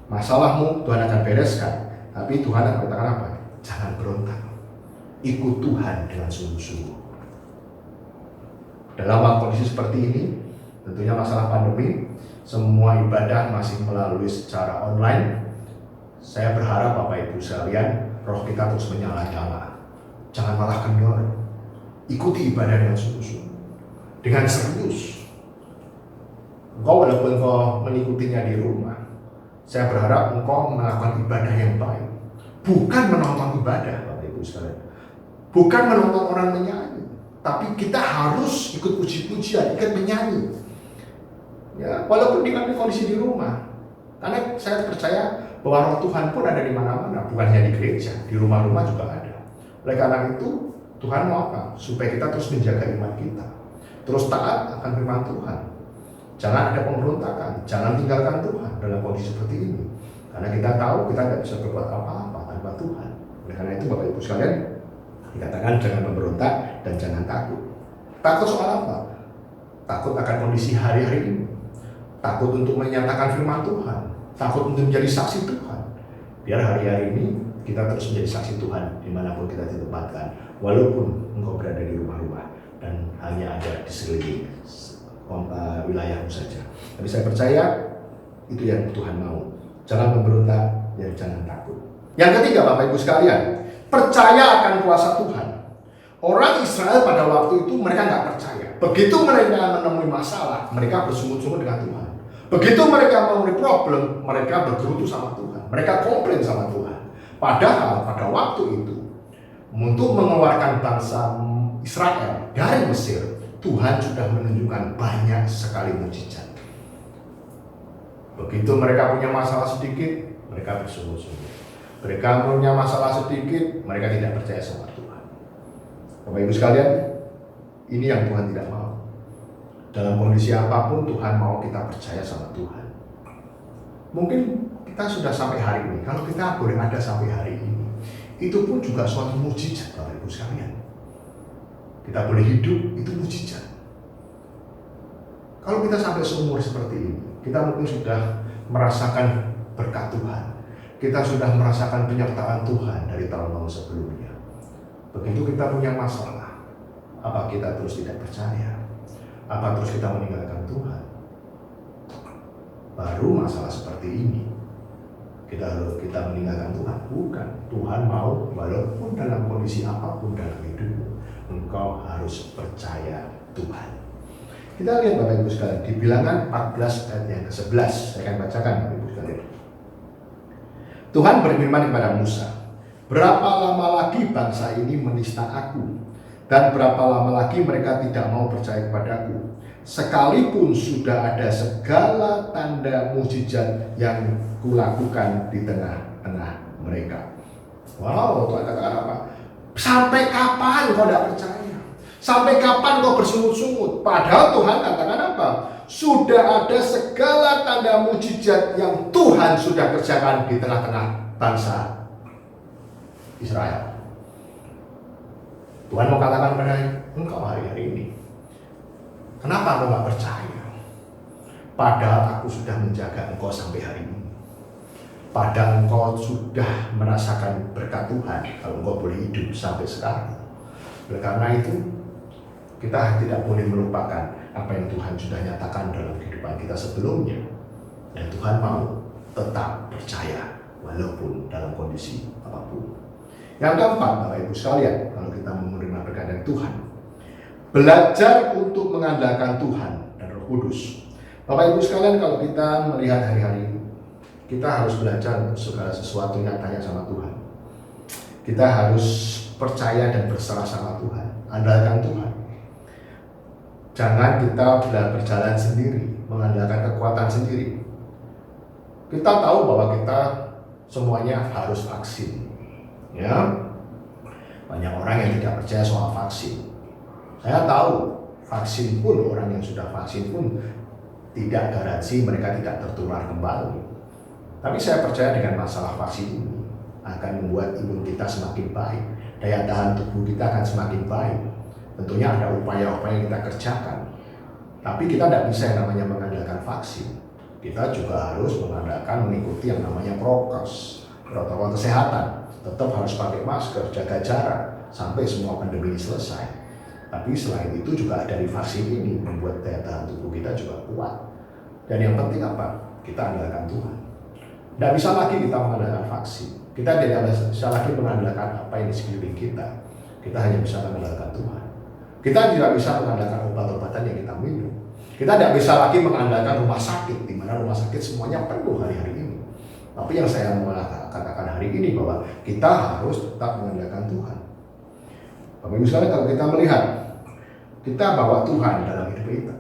Masalahmu Tuhan akan bereskan. Tapi Tuhan akan katakan apa? Jangan berontak. Ikut Tuhan dengan sungguh-sungguh. Dalam kondisi seperti ini, tentunya masalah pandemi, semua ibadah masih melalui secara online. Saya berharap Bapak Ibu sekalian, roh kita terus menyala-nyala. Jangan malah kendor. Ikuti ibadah dengan sungguh-sungguh, dengan serius. Engkau walaupun engkau mengikutinya di rumah, saya berharap engkau melakukan ibadah yang baik. Bukan menonton ibadah, Bapak Ibu sekalian. Bukan menonton orang menyanyi, tapi kita harus ikut puji-pujian, ikut menyanyi. Ya, walaupun dengan kondisi di rumah. Karena saya percaya bahwa roh Tuhan pun ada di mana-mana, bukan hanya di gereja, di rumah-rumah juga ada. Oleh karena itu, Tuhan mau apa? Supaya kita terus menjaga iman kita, terus taat akan firman Tuhan. Jangan ada pemberontakan, jangan tinggalkan Tuhan dalam kondisi seperti ini. Karena kita tahu kita tidak bisa berbuat apa-apa tanpa Tuhan. Oleh karena itu Bapak Ibu sekalian, dikatakan jangan memberontak dan jangan takut. Takut soal apa? Takut akan kondisi hari-hari ini. Takut untuk menyatakan firman Tuhan. Takut untuk menjadi saksi Tuhan. Biar hari-hari ini kita terus menjadi saksi Tuhan dimanapun kita ditempatkan. Walaupun engkau berada di rumah-rumah dan hanya ada di sekeliling wilayahmu saja. Tapi saya percaya itu yang Tuhan mau. Jangan memberontak dan jangan takut. Yang ketiga Bapak Ibu sekalian, percaya akan kuasa Tuhan. Orang Israel pada waktu itu mereka nggak percaya. Begitu mereka menemui masalah, mereka bersungut-sungut dengan Tuhan. Begitu mereka menemui problem, mereka bergerutu sama Tuhan. Mereka komplain sama Tuhan. Padahal pada waktu itu, untuk mengeluarkan bangsa Israel dari Mesir, Tuhan sudah menunjukkan banyak sekali mujizat. Begitu mereka punya masalah sedikit, mereka bersungut-sungut. Mereka punya masalah sedikit, mereka tidak percaya sama Tuhan. Bapak Ibu sekalian, ini yang Tuhan tidak mau. Dalam kondisi apapun Tuhan mau kita percaya sama Tuhan. Mungkin kita sudah sampai hari ini. Kalau kita boleh ada sampai hari ini, itu pun juga suatu mujizat Bapak Ibu sekalian. Kita boleh hidup, itu mujizat. Kalau kita sampai seumur seperti ini, kita mungkin sudah merasakan berkat Tuhan. Kita sudah merasakan penyertaan Tuhan dari tahun-tahun sebelumnya. Begitu kita punya masalah, apa kita terus tidak percaya? Apa terus kita meninggalkan Tuhan? Baru masalah seperti ini kita meninggalkan Tuhan. Bukan. Tuhan mau walaupun dalam kondisi apapun dalam hidupmu, engkau harus percaya Tuhan. Kita lihat Bapak Ibu sekalian di Bilangan 14 ayat yang ke-11. Saya akan bacakan Bapak Ibu sekalian. Tuhan berfirman kepada Musa, berapa lama lagi bangsa ini menista aku? Dan berapa lama lagi mereka tidak mau percaya kepadaku? Sekalipun sudah ada segala tanda mujizat yang kulakukan di tengah-tengah mereka. Wow, Tuhan katakan apa? Sampai kapan kau tidak percaya? Sampai kapan kau bersungut-sungut? Padahal Tuhan katakan apa? Sudah ada segala tanda mujizat yang Tuhan sudah kerjakan di tengah-tengah bangsa Israel. Tuhan mau katakan pada engkau hari-hari ini, kenapa engkau gak percaya? Padahal aku sudah menjaga engkau sampai hari ini. Padahal engkau sudah merasakan berkat Tuhan kalau engkau boleh hidup sampai sekarang. Oleh karena itu, kita tidak boleh melupakan apa yang Tuhan sudah nyatakan dalam kehidupan kita sebelumnya. Dan Tuhan mau tetap percaya walaupun dalam kondisi apapun. Yang keempat, Bapak Ibu sekalian, kalau kita menerima berkat dari Tuhan, Belajar untuk mengandalkan Tuhan dan Roh Kudus. Bapak Ibu sekalian, kalau kita melihat hari-hari ini, kita harus belajar untuk segala sesuatunya tanya sama Tuhan. Kita harus percaya dan berserah sama Tuhan, andalkan Tuhan. Jangan kita berjalan sendiri, mengandalkan kekuatan sendiri. Kita tahu bahwa kita semuanya harus vaksin, ya. Banyak orang yang tidak percaya soal vaksin. Saya tahu vaksin pun, orang yang sudah vaksin pun tidak garansi mereka tidak tertular kembali. Tapi saya percaya dengan masalah vaksin ini akan membuat imun kita semakin baik, daya tahan tubuh kita akan semakin baik. Tentunya ada upaya-upaya yang kita kerjakan. Tapi kita tidak bisa yang namanya mengandalkan vaksin. Kita juga harus mengikuti yang namanya prokes, protokol kesehatan. Tetap harus pakai masker, jaga jarak sampai semua pandemi ini selesai. Tapi selain itu juga dari vaksin ini membuat daya tahan tubuh kita juga kuat. Dan yang penting apa? Kita andalkan Tuhan. Tidak bisa lagi kita mengandalkan vaksin. Kita tidak bisa lagi mengandalkan apa yang di sekeliling kita. Kita hanya bisa mengandalkan Tuhan. Kita tidak bisa mengandalkan obat-obatan yang kita minum. Kita tidak bisa lagi mengandalkan rumah sakit, di mana rumah sakit semuanya penuh hari-hari ini. Tapi yang saya mau katakan hari ini bahwa kita harus tetap mengandalkan Tuhan. Bapak Ibu sekalian, kalau kita melihat, kita bawa Tuhan dalam hidup kita.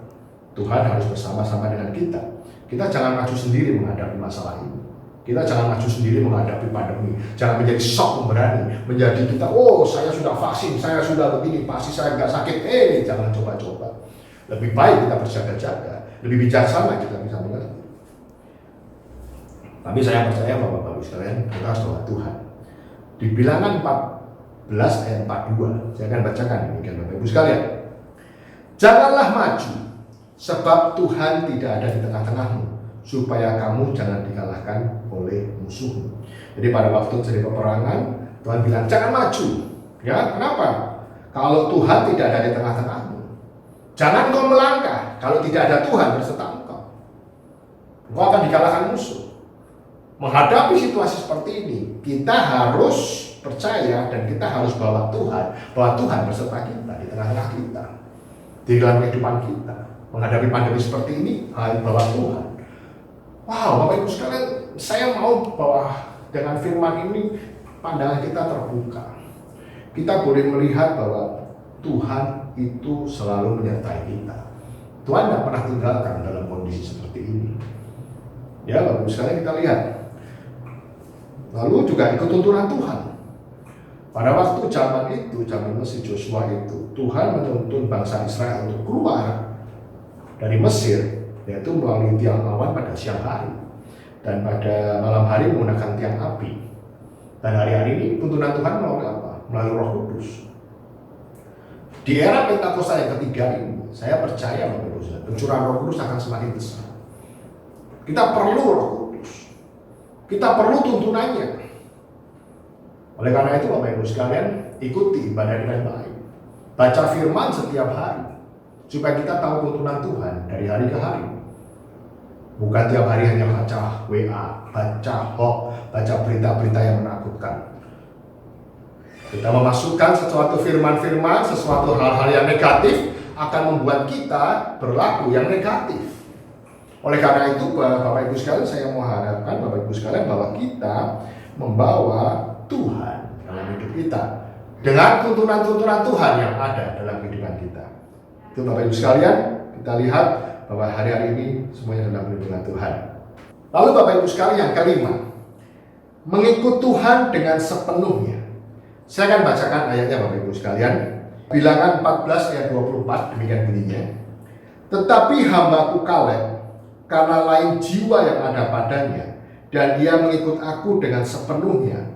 Tuhan harus bersama-sama dengan kita. Kita jangan maju sendiri menghadapi masalah ini. Kita jangan maju sendiri menghadapi pandemi. Jangan menjadi sok pemberani. Menjadi kita, oh saya sudah vaksin, saya sudah begini, pasti saya nggak sakit. Jangan coba-coba. Lebih baik kita berjaga-jaga. Lebih bijaksana kita bisa mengerti. Tapi saya percaya bahwa Bapak Ibu sekalian, kita harus bawa Tuhan. Di Bilangan 14 ayat 42, saya akan bacakan demikian Bapak Ibu sekalian. Janganlah maju, sebab Tuhan tidak ada di tengah-tengahmu, supaya kamu jangan dikalahkan oleh musuhmu. Jadi pada waktu terjadi peperangan, Tuhan bilang jangan maju. Ya, kenapa? Kalau Tuhan tidak ada di tengah-tengahmu, jangan kau melangkah. Kalau tidak ada Tuhan berserta engkau, engkau akan dikalahkan musuh. Menghadapi situasi seperti ini, kita harus percaya dan kita harus bawa Tuhan, bahwa Tuhan berserta kita di tengah-tengah kita, di dalam kehidupan kita. Menghadapi pandemi seperti ini, bawa Tuhan. Wow, Bapak Ibu sekalian, saya mau bahwa dengan firman ini pandangan kita terbuka. Kita boleh melihat bahwa Tuhan itu selalu menyertai kita. Tuhan tidak pernah tinggalkan dalam kondisi seperti ini. Ya, Bapak Ibu sekalian, kita lihat. Lalu juga ikut tuntunan Tuhan. Pada waktu zaman itu, zaman Mesir Joshua itu, Tuhan menuntun bangsa Israel untuk keluar dari Mesir, yaitu melalui tiang awan pada siang hari, dan pada malam hari menggunakan tiang api. Dan hari-hari ini tuntunan Tuhan melalui apa? Melalui Roh Kudus. Di era Pentakosta yang ketiga ini, saya percaya Bapak Ibu, pencurahan Roh Kudus akan semakin besar. Kita perlu Roh Kudus. Kita perlu tuntunannya. Oleh karena itu Bapak Ibu sekalian, ikuti ibadah dengan baik. Baca firman setiap hari, supaya kita tahu tuntunan Tuhan dari hari ke hari. Bukan tiap hari hanya baca WA, baca hoax, baca berita-berita yang menakutkan. Kita memasukkan sesuatu firman-firman, sesuatu hal-hal yang negatif akan membuat kita berlaku yang negatif. Oleh karena itu Bapak Ibu sekalian, saya mau harapkan Bapak Ibu sekalian bahwa kita membawa Tuhan dalam hidup kita dengan tuntunan-tuntunan Tuhan yang ada dalam kehidupan kita. Itu Bapak Ibu sekalian, kita lihat bahwa hari-hari ini semuanya dalam perlindungan Tuhan. Lalu Bapak Ibu sekalian, yang kelima, mengikut Tuhan dengan sepenuhnya. Saya akan bacakan ayatnya Bapak Ibu sekalian. Bilangan 14 ayat 24, demikian bunyinya. Tetapi hambaku Kaleb, karena lain jiwa yang ada padanya, dan dia mengikut aku dengan sepenuhnya,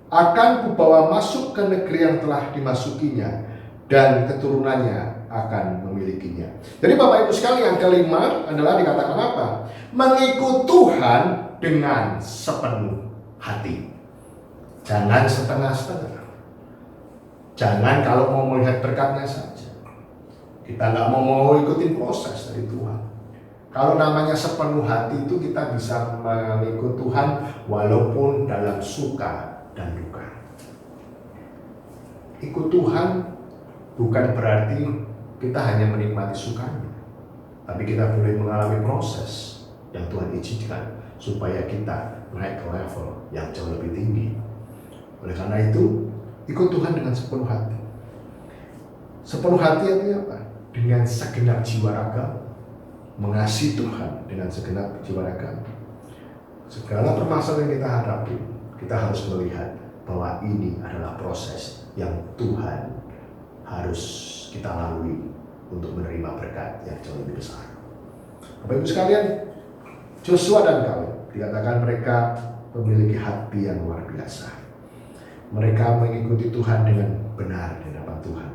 akan kubawa masuk ke negeri yang telah dimasukinya, dan keturunannya akan memilikinya. Jadi Bapak Ibu sekalian, yang kelima adalah dikatakan apa? Mengikut Tuhan dengan sepenuh hati. Jangan setengah-setengah. Jangan kalau mau melihat berkatnya saja. Kita nggak mau ikutin proses dari Tuhan. Kalau namanya sepenuh hati itu kita bisa mengikut Tuhan walaupun dalam suka dan duka. Ikut Tuhan bukan berarti kita hanya menikmati sukanya, tapi kita boleh mengalami proses yang Tuhan izinkan supaya kita naik ke level yang jauh lebih tinggi. Oleh karena itu, ikut Tuhan dengan sepenuh hati. Sepenuh hati artinya apa? Dengan segenap jiwa raga, mengasihi Tuhan dengan segenap jiwa raga. Segala permasalahan yang kita hadapi, kita harus melihat bahwa ini adalah proses yang Tuhan harus kita lalui untuk menerima berkat yang jauh lebih besar. Bapak Ibu sekalian, Joshua dan Kaleb dikatakan mereka memiliki hati yang luar biasa. Mereka mengikuti Tuhan dengan benar di hadapan Tuhan.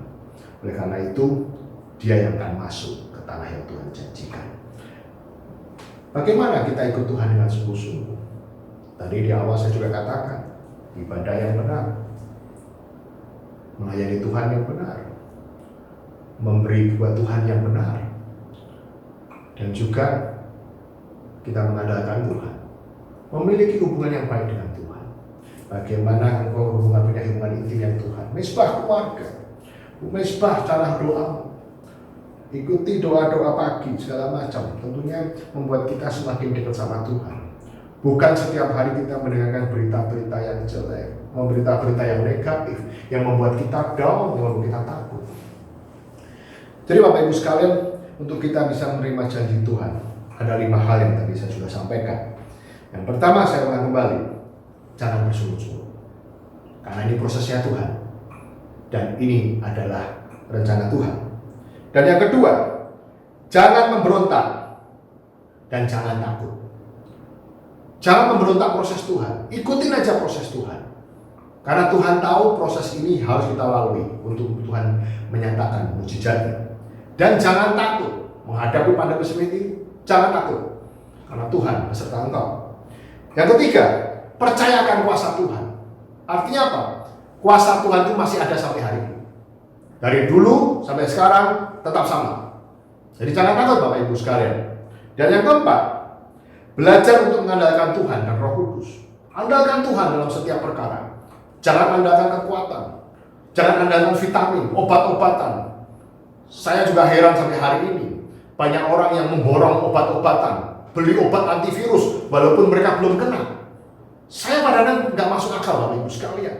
Oleh karena itu, dia yang akan masuk ke tanah yang Tuhan janjikan. Bagaimana kita ikut Tuhan dengan sungguh-sungguh? Tadi di awal saya juga katakan, ibadah yang benar, melayani Tuhan yang benar, memberi buat Tuhan yang benar, dan juga kita mengandalkan Tuhan, memiliki hubungan yang baik dengan Tuhan. Bagaimana engkau punya hubungan intim dengan Tuhan? Mesbah keluarga, mesbah cara doa, ikuti doa-doa pagi segala macam, tentunya membuat kita semakin dekat sama Tuhan. Bukan setiap hari kita mendengarkan berita-berita yang jelek, berita-berita yang negatif, yang membuat kita down, yang membuat kita takut. Jadi Bapak Ibu sekalian, untuk kita bisa menerima janji Tuhan, ada 5 hal yang tadi saya sudah sampaikan. Yang pertama, saya ulang kembali, jangan bersungut-sungut, karena ini prosesnya Tuhan, dan ini adalah rencana Tuhan. Dan yang kedua, jangan memberontak dan jangan takut. Jangan memberontak proses Tuhan, ikutin aja proses Tuhan. Karena Tuhan tahu proses ini harus kita lalui untuk Tuhan menyatakan mujizatnya. Dan jangan takut menghadapi pandemi seperti ini, jangan takut. Karena Tuhan beserta engkau. Yang ketiga, percayakan kuasa Tuhan. Artinya apa? Kuasa Tuhan itu masih ada sampai hari ini. Dari dulu sampai sekarang tetap sama. Jadi jangan takut Bapak Ibu sekalian. Dan yang keempat, belajar untuk mengandalkan Tuhan dan Roh Kudus. Andalkan Tuhan dalam setiap perkara. Jangan andalkan kekuatan. Jangan andalkan vitamin, obat-obatan. Saya juga heran sampai hari ini. Banyak orang yang memborong obat-obatan. Beli obat antivirus walaupun mereka belum kena. Saya padahal nggak masuk akal Bapak Ibu sekalian.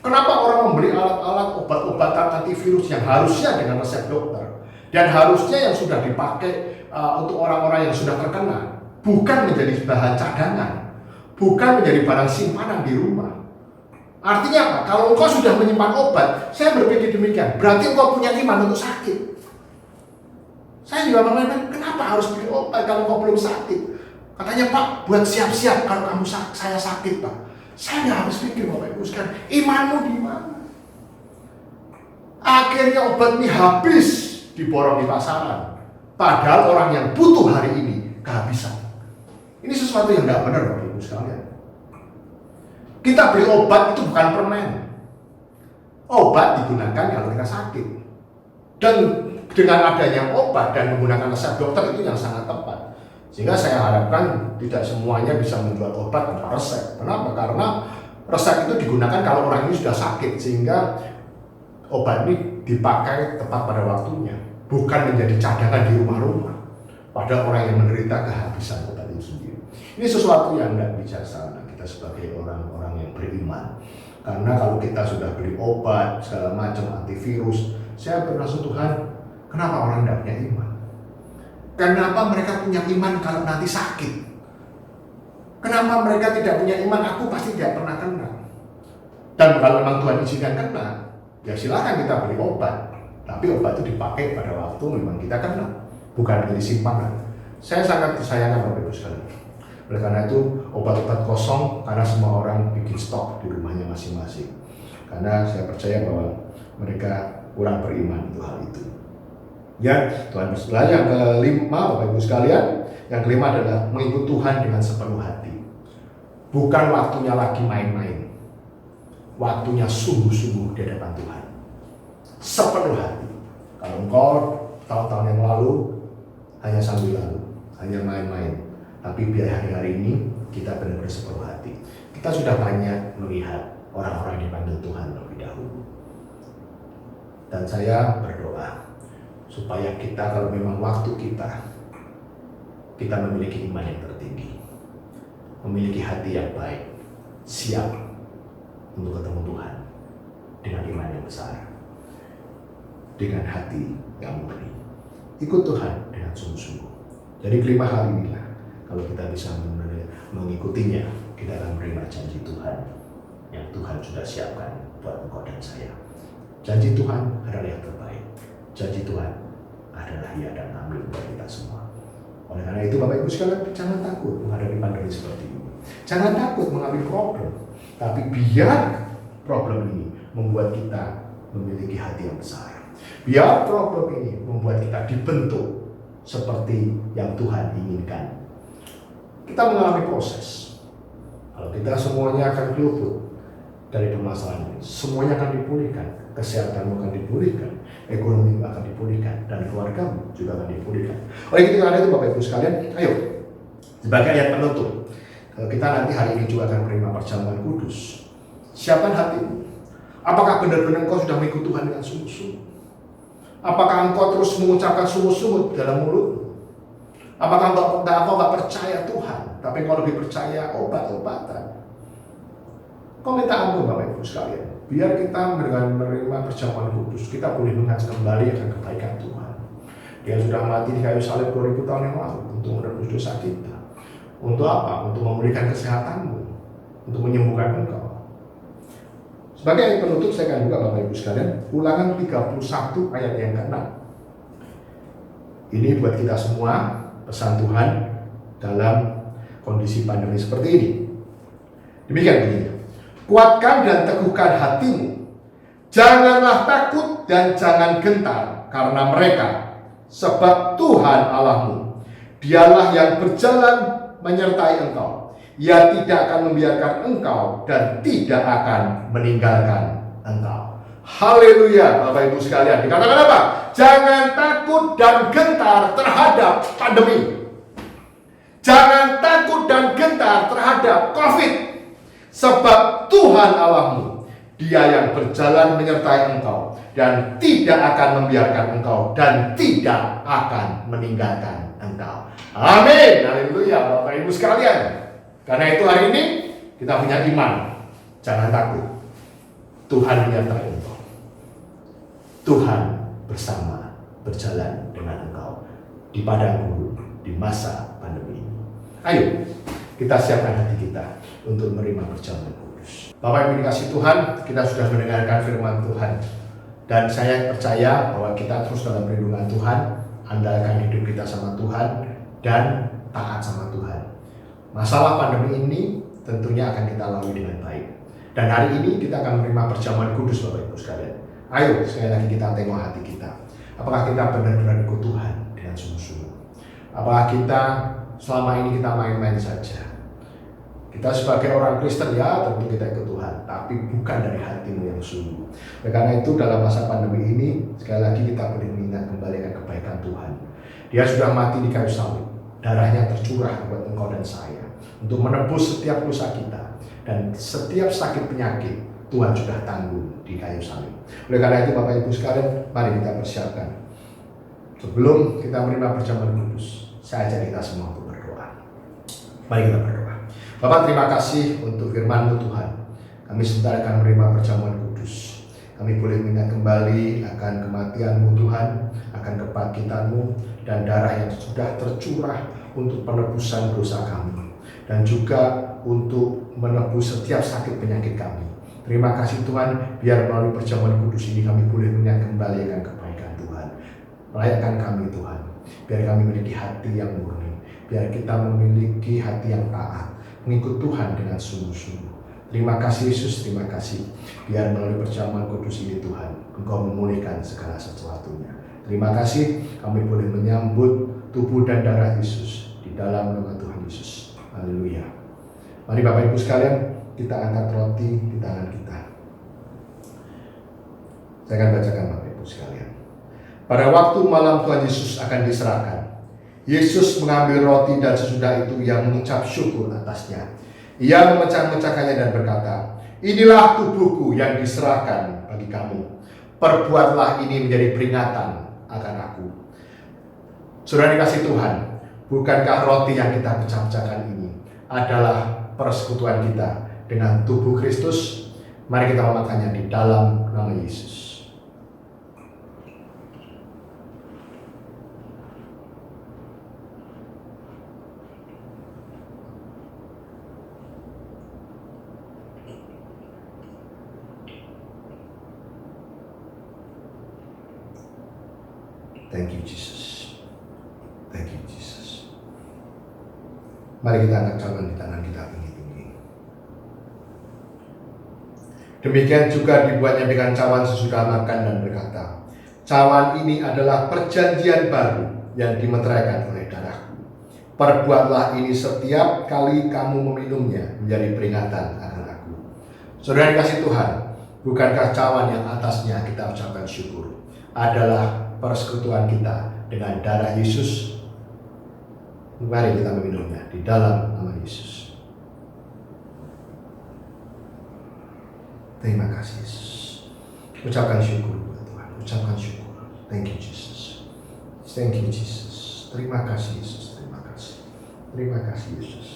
Kenapa orang membeli alat-alat obat-obatan antivirus yang harusnya dengan resep dokter dan harusnya yang sudah dipakai untuk orang-orang yang sudah terkena, bukan menjadi bahan cadangan, bukan menjadi barang simpanan di rumah. Artinya apa? Kalau engkau sudah menyimpan obat, saya berpikir demikian, berarti engkau punya iman untuk sakit. Saya juga mengatakan, kenapa harus beli obat kalau engkau belum sakit? Katanya, Pak, buat siap-siap kalau saya sakit, Pak. Saya nggak habis pikir, Bapak Ibu sekalian, imanmu di mana? Akhirnya obat ini habis diborong di pasaran. Padahal orang yang butuh hari ini kehabisan. Ini sesuatu yang nggak benar Bapak Ibu sekalian. Kita beli obat itu bukan permen. Obat digunakan kalau kita sakit. Dan dengan adanya obat dan menggunakan resep dokter itu yang sangat tepat. Sehingga saya harapkan tidak semuanya bisa menjual obat tanpa resep. Kenapa? Karena resep itu digunakan kalau orang ini sudah sakit. Sehingga obat ini dipakai tepat pada waktunya. Bukan menjadi cadangan di rumah-rumah. Pada orang yang menderita kehabisan obat itu sendiri. Ini sesuatu yang tidak bijaksana kita sebagai orang-orang yang beriman. Karena kalau kita sudah beli obat, segala macam antivirus, saya berasa Tuhan, kenapa orang tidak punya iman? Kenapa mereka punya iman kalau nanti sakit? Kenapa mereka tidak punya iman? Aku pasti tidak pernah kena. Dan kalau memang Tuhan izinkan kena, ya silakan kita beli obat. Tapi obat itu dipakai pada waktu memang kita kena, bukan dari simpanan. Saya sangat disayangkan Bapak Ibu sekalian. Oleh karena itu obat-obat kosong karena semua orang bikin stok di rumahnya masing-masing. Karena saya percaya bahwa mereka kurang beriman untuk hal itu. Ya, Tuhan bersedia. Yang kelima Bapak Ibu sekalian, yang kelima adalah mengikut Tuhan dengan sepenuh hati. Bukan waktunya lagi main-main. Waktunya sungguh-sungguh di hadapan Tuhan. Sepenuh hati. Kalau engkau tahun-tahun yang lalu hanya sambil lalu, hanya main-main. Tapi biar hari-hari ini kita benar-benar sepenuh hati. Kita sudah banyak melihat orang-orang yang dipanggil Tuhan lebih dahulu. Dan saya berdoa, supaya kita kalau memang waktu kita memiliki iman yang tertinggi, memiliki hati yang baik, siap untuk ketemu Tuhan dengan iman yang besar, dengan hati yang murni, ikut Tuhan dengan sungguh-sungguh. Jadi kelima hal inilah, kalau kita bisa mengikutinya, kita akan menerima janji Tuhan yang Tuhan sudah siapkan buat engkau dan saya. Janji Tuhan adalah yang terbaik. Janji Tuhan adalah ya dan amin buat kita semua. Oleh karena itu Bapak Ibu sekalian, jangan takut menghadapi pandemi seperti ini. Jangan takut mengambil problem. Tapi biar problem ini membuat kita memiliki hati yang besar. Biar problem ini membuat kita dibentuk seperti yang Tuhan inginkan. Kita mengalami proses. Kalau kita semuanya akan luput dari permasalahan ini, semuanya akan dipulihkan. Kesehatanmu akan dipulihkan, ekonomi akan dipulihkan, dan keluargamu juga akan dipulihkan. Oleh karena itu Bapak Ibu sekalian, ayo sebagai ayat penutup, kalau kita nanti hari ini juga akan menerima perjamuan kudus, siapkan hatimu. Apakah benar-benar engkau sudah mengikut Tuhan dengan sungguh-sungguh? Apakah engkau terus mengucapkan sungguh-sungguh dalam mulutmu? Apakah engkau tidak percaya Tuhan, tapi engkau lebih percaya obat-obatan? Kau minta ampun Bapak Ibu sekalian. Biar kita dengan menerima perjamuan kudus, kita boleh mengaji kembali akan kebaikan Tuhan. Dia sudah mati di kayu salib 2000 tahun yang lalu untuk menebus dosa kita. Untuk apa? Untuk memulihkan kesehatanmu, untuk menyembuhkan engkau. Sebagai ayat penutup, saya akan buka Bapak Ibu sekalian, Ulangan 31 ayat yang ke-6. Ini buat kita semua, pesan Tuhan dalam kondisi pandemi seperti ini. Demikian bunyinya. Kuatkan dan teguhkan hatimu. Janganlah takut dan jangan gentar karena mereka, sebab Tuhan Allahmu, Dialah yang berjalan menyertai engkau. Ia tidak akan membiarkan engkau dan tidak akan meninggalkan engkau. Haleluya Bapak Ibu sekalian. Dikatakan apa? Jangan takut dan gentar terhadap pandemi. Jangan takut dan gentar terhadap COVID. Sebab Tuhan Allahmu, Dia yang berjalan menyertai engkau dan tidak akan membiarkan engkau dan tidak akan meninggalkan engkau. Amin. Haleluya Bapak Ibu sekalian. Karena itu hari ini kita punya iman. Jangan takut. Tuhan menyertai engkau. Tuhan bersama berjalan dengan engkau di padang gurun di masa pandemi ini. Ayo kita siapkan hati kita untuk menerima perjamuan kudus. Bapak Ibu dikasih Tuhan, kita sudah mendengarkan firman Tuhan. Dan saya percaya bahwa kita terus dalam perlindungan Tuhan, andalkan hidup kita sama Tuhan, dan taat sama Tuhan. Masalah pandemi ini tentunya akan kita lalui dengan baik. Dan hari ini kita akan menerima perjamuan kudus Bapak Ibu sekalian. Ayo sekali lagi kita tengok hati kita. Apakah kita benar-benar ikut Tuhan dengan sungguh-sungguh? Apakah kita selama ini kita main-main saja? Kita sebagai orang Kristen ya tentu kita ikut Tuhan, tapi bukan dari hatimu yang sungguh. Karena itu dalam masa pandemi ini sekali lagi kita boleh mengingat kembali akan kebaikan Tuhan. Dia sudah mati di kayu salib, darahnya tercurah buat engkau dan saya untuk menebus setiap dosa kita dan setiap sakit penyakit Tuhan sudah tanggung di kayu salib. Oleh karena itu Bapak Ibu sekalian, mari kita persiapkan. Sebelum kita menerima perjamuan kudus, saya ajak kita semua untuk berdoa. Mari kita berdoa. Bapak terima kasih untuk firman-Mu Tuhan. Kami sebentar akan menerima perjamuan kudus. Kami boleh mengingat kembali akan kematian-Mu Tuhan, akan kebangkitan-Mu dan darah yang sudah tercurah untuk penebusan dosa kami. Dan juga untuk menebus setiap sakit penyakit kami. Terima kasih Tuhan, biar melalui perjamuan kudus ini kami boleh mengingat kembali akan kebaikan Tuhan. Layakkan kami Tuhan, biar kami memiliki hati yang murni. Biar kita memiliki hati yang taat, mengikut Tuhan dengan sungguh-sungguh. Terima kasih Yesus, terima kasih. Biar melalui perjamuan kudus ini Tuhan, Engkau memulihkan segala sesuatunya. Terima kasih kami boleh menyambut tubuh dan darah Yesus di dalam nama Tuhan Yesus. Haleluya. Mari Bapak Ibu sekalian, kita angkat roti di tangan kita. Saya akan bacakan Bapak Ibu sekalian. Pada waktu malam Tuhan Yesus akan diserahkan, Yesus mengambil roti dan sesudah itu ia mengucap syukur atasnya. Ia memecah-mecahkannya dan berkata, "Inilah tubuhku yang diserahkan bagi kamu. Perbuatlah ini menjadi peringatan akan aku. Saudara dikasih Tuhan, bukankah roti yang kita pecah-pecahkan ini adalah persekutuan kita dengan tubuh Kristus? Mari kita memakannya di dalam nama Yesus. Thank you Jesus. Thank you Jesus. Mari kita angkat cawan di tangan kita tinggi-tinggi. Demikian juga dibuatnya dengan cawan sesudah makan dan berkata, cawan ini adalah perjanjian baru yang dimeteraikan oleh darahku. Perbuatlah ini setiap kali kamu meminumnya menjadi peringatan akan aku. Saudara dikasih Tuhan, bukankah cawan yang atasnya kita ucapkan syukur adalah persekutuan kita dengan darah Yesus? Mari kita meminumnya di dalam nama Yesus. Terima kasih Yesus. Ucapkan syukur buat Tuhan. Ucapkan syukur. Thank you Jesus. Thank you Jesus. Terima kasih Yesus. Terima kasih. Terima kasih Yesus.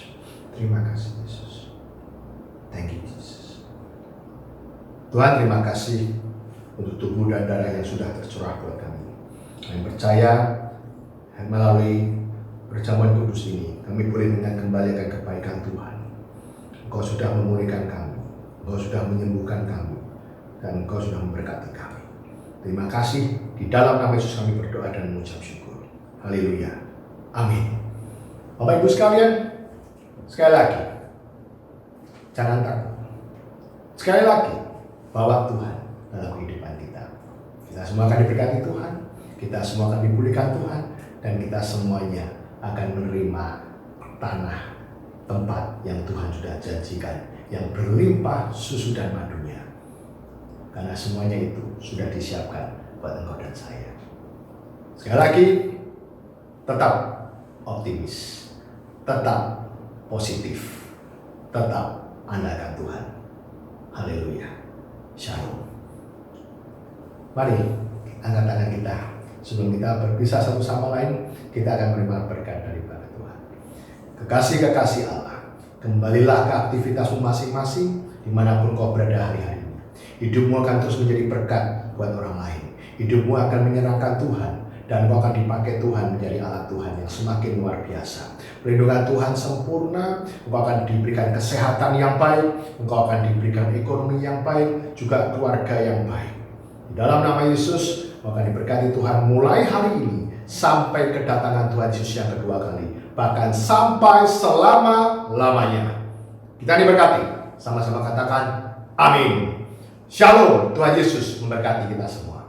Terima kasih Yesus. Thank you Jesus. Tuhan, terima kasih untuk tubuh dan darah yang sudah tercurah buat kami. Kami percaya melalui perjamuan kudus ini kami boleh mengingat kembali akan kebaikan Tuhan. Engkau sudah memulihkan kami, Engkau sudah menyembuhkan kami, dan Engkau sudah memberkati kami. Terima kasih. Di dalam nama Yesus kami berdoa dan mengucap syukur. Haleluya. Amin. Bapak Ibu sekalian, sekali lagi, jangan takut. Sekali lagi, bawa Tuhan dalam kehidupan kita. Kita semua akan diberkati Tuhan. Kita semua akan dipulihkan Tuhan, dan kita semuanya akan menerima tanah tempat yang Tuhan sudah janjikan, yang berlimpah susu dan madunya. Karena semuanya itu sudah disiapkan buat engkau dan saya. Sekali lagi, tetap optimis, tetap positif, tetap andalkan Tuhan. Haleluya. Shalom. Mari angkat tangan kita. Sebelum kita berpisah satu sama lain, kita akan menerima berkat daripada Tuhan. Kekasih-kekasih Allah, kembalilah ke aktivitasmu masing-masing dimanapun kau berada hari-hari ini. Hidupmu akan terus menjadi berkat buat orang lain. Hidupmu akan menyenangkan Tuhan, dan kau akan dipakai Tuhan menjadi alat Tuhan yang semakin luar biasa. Perlindungan Tuhan sempurna, engkau akan diberikan kesehatan yang baik, engkau akan diberikan ekonomi yang baik, juga keluarga yang baik. Di dalam nama Yesus, akan diberkati Tuhan mulai hari ini sampai kedatangan Tuhan Yesus yang kedua kali, bahkan sampai selama-lamanya. Kita diberkati. Sama-sama katakan amin. Shalom. Tuhan Yesus memberkati kita semua.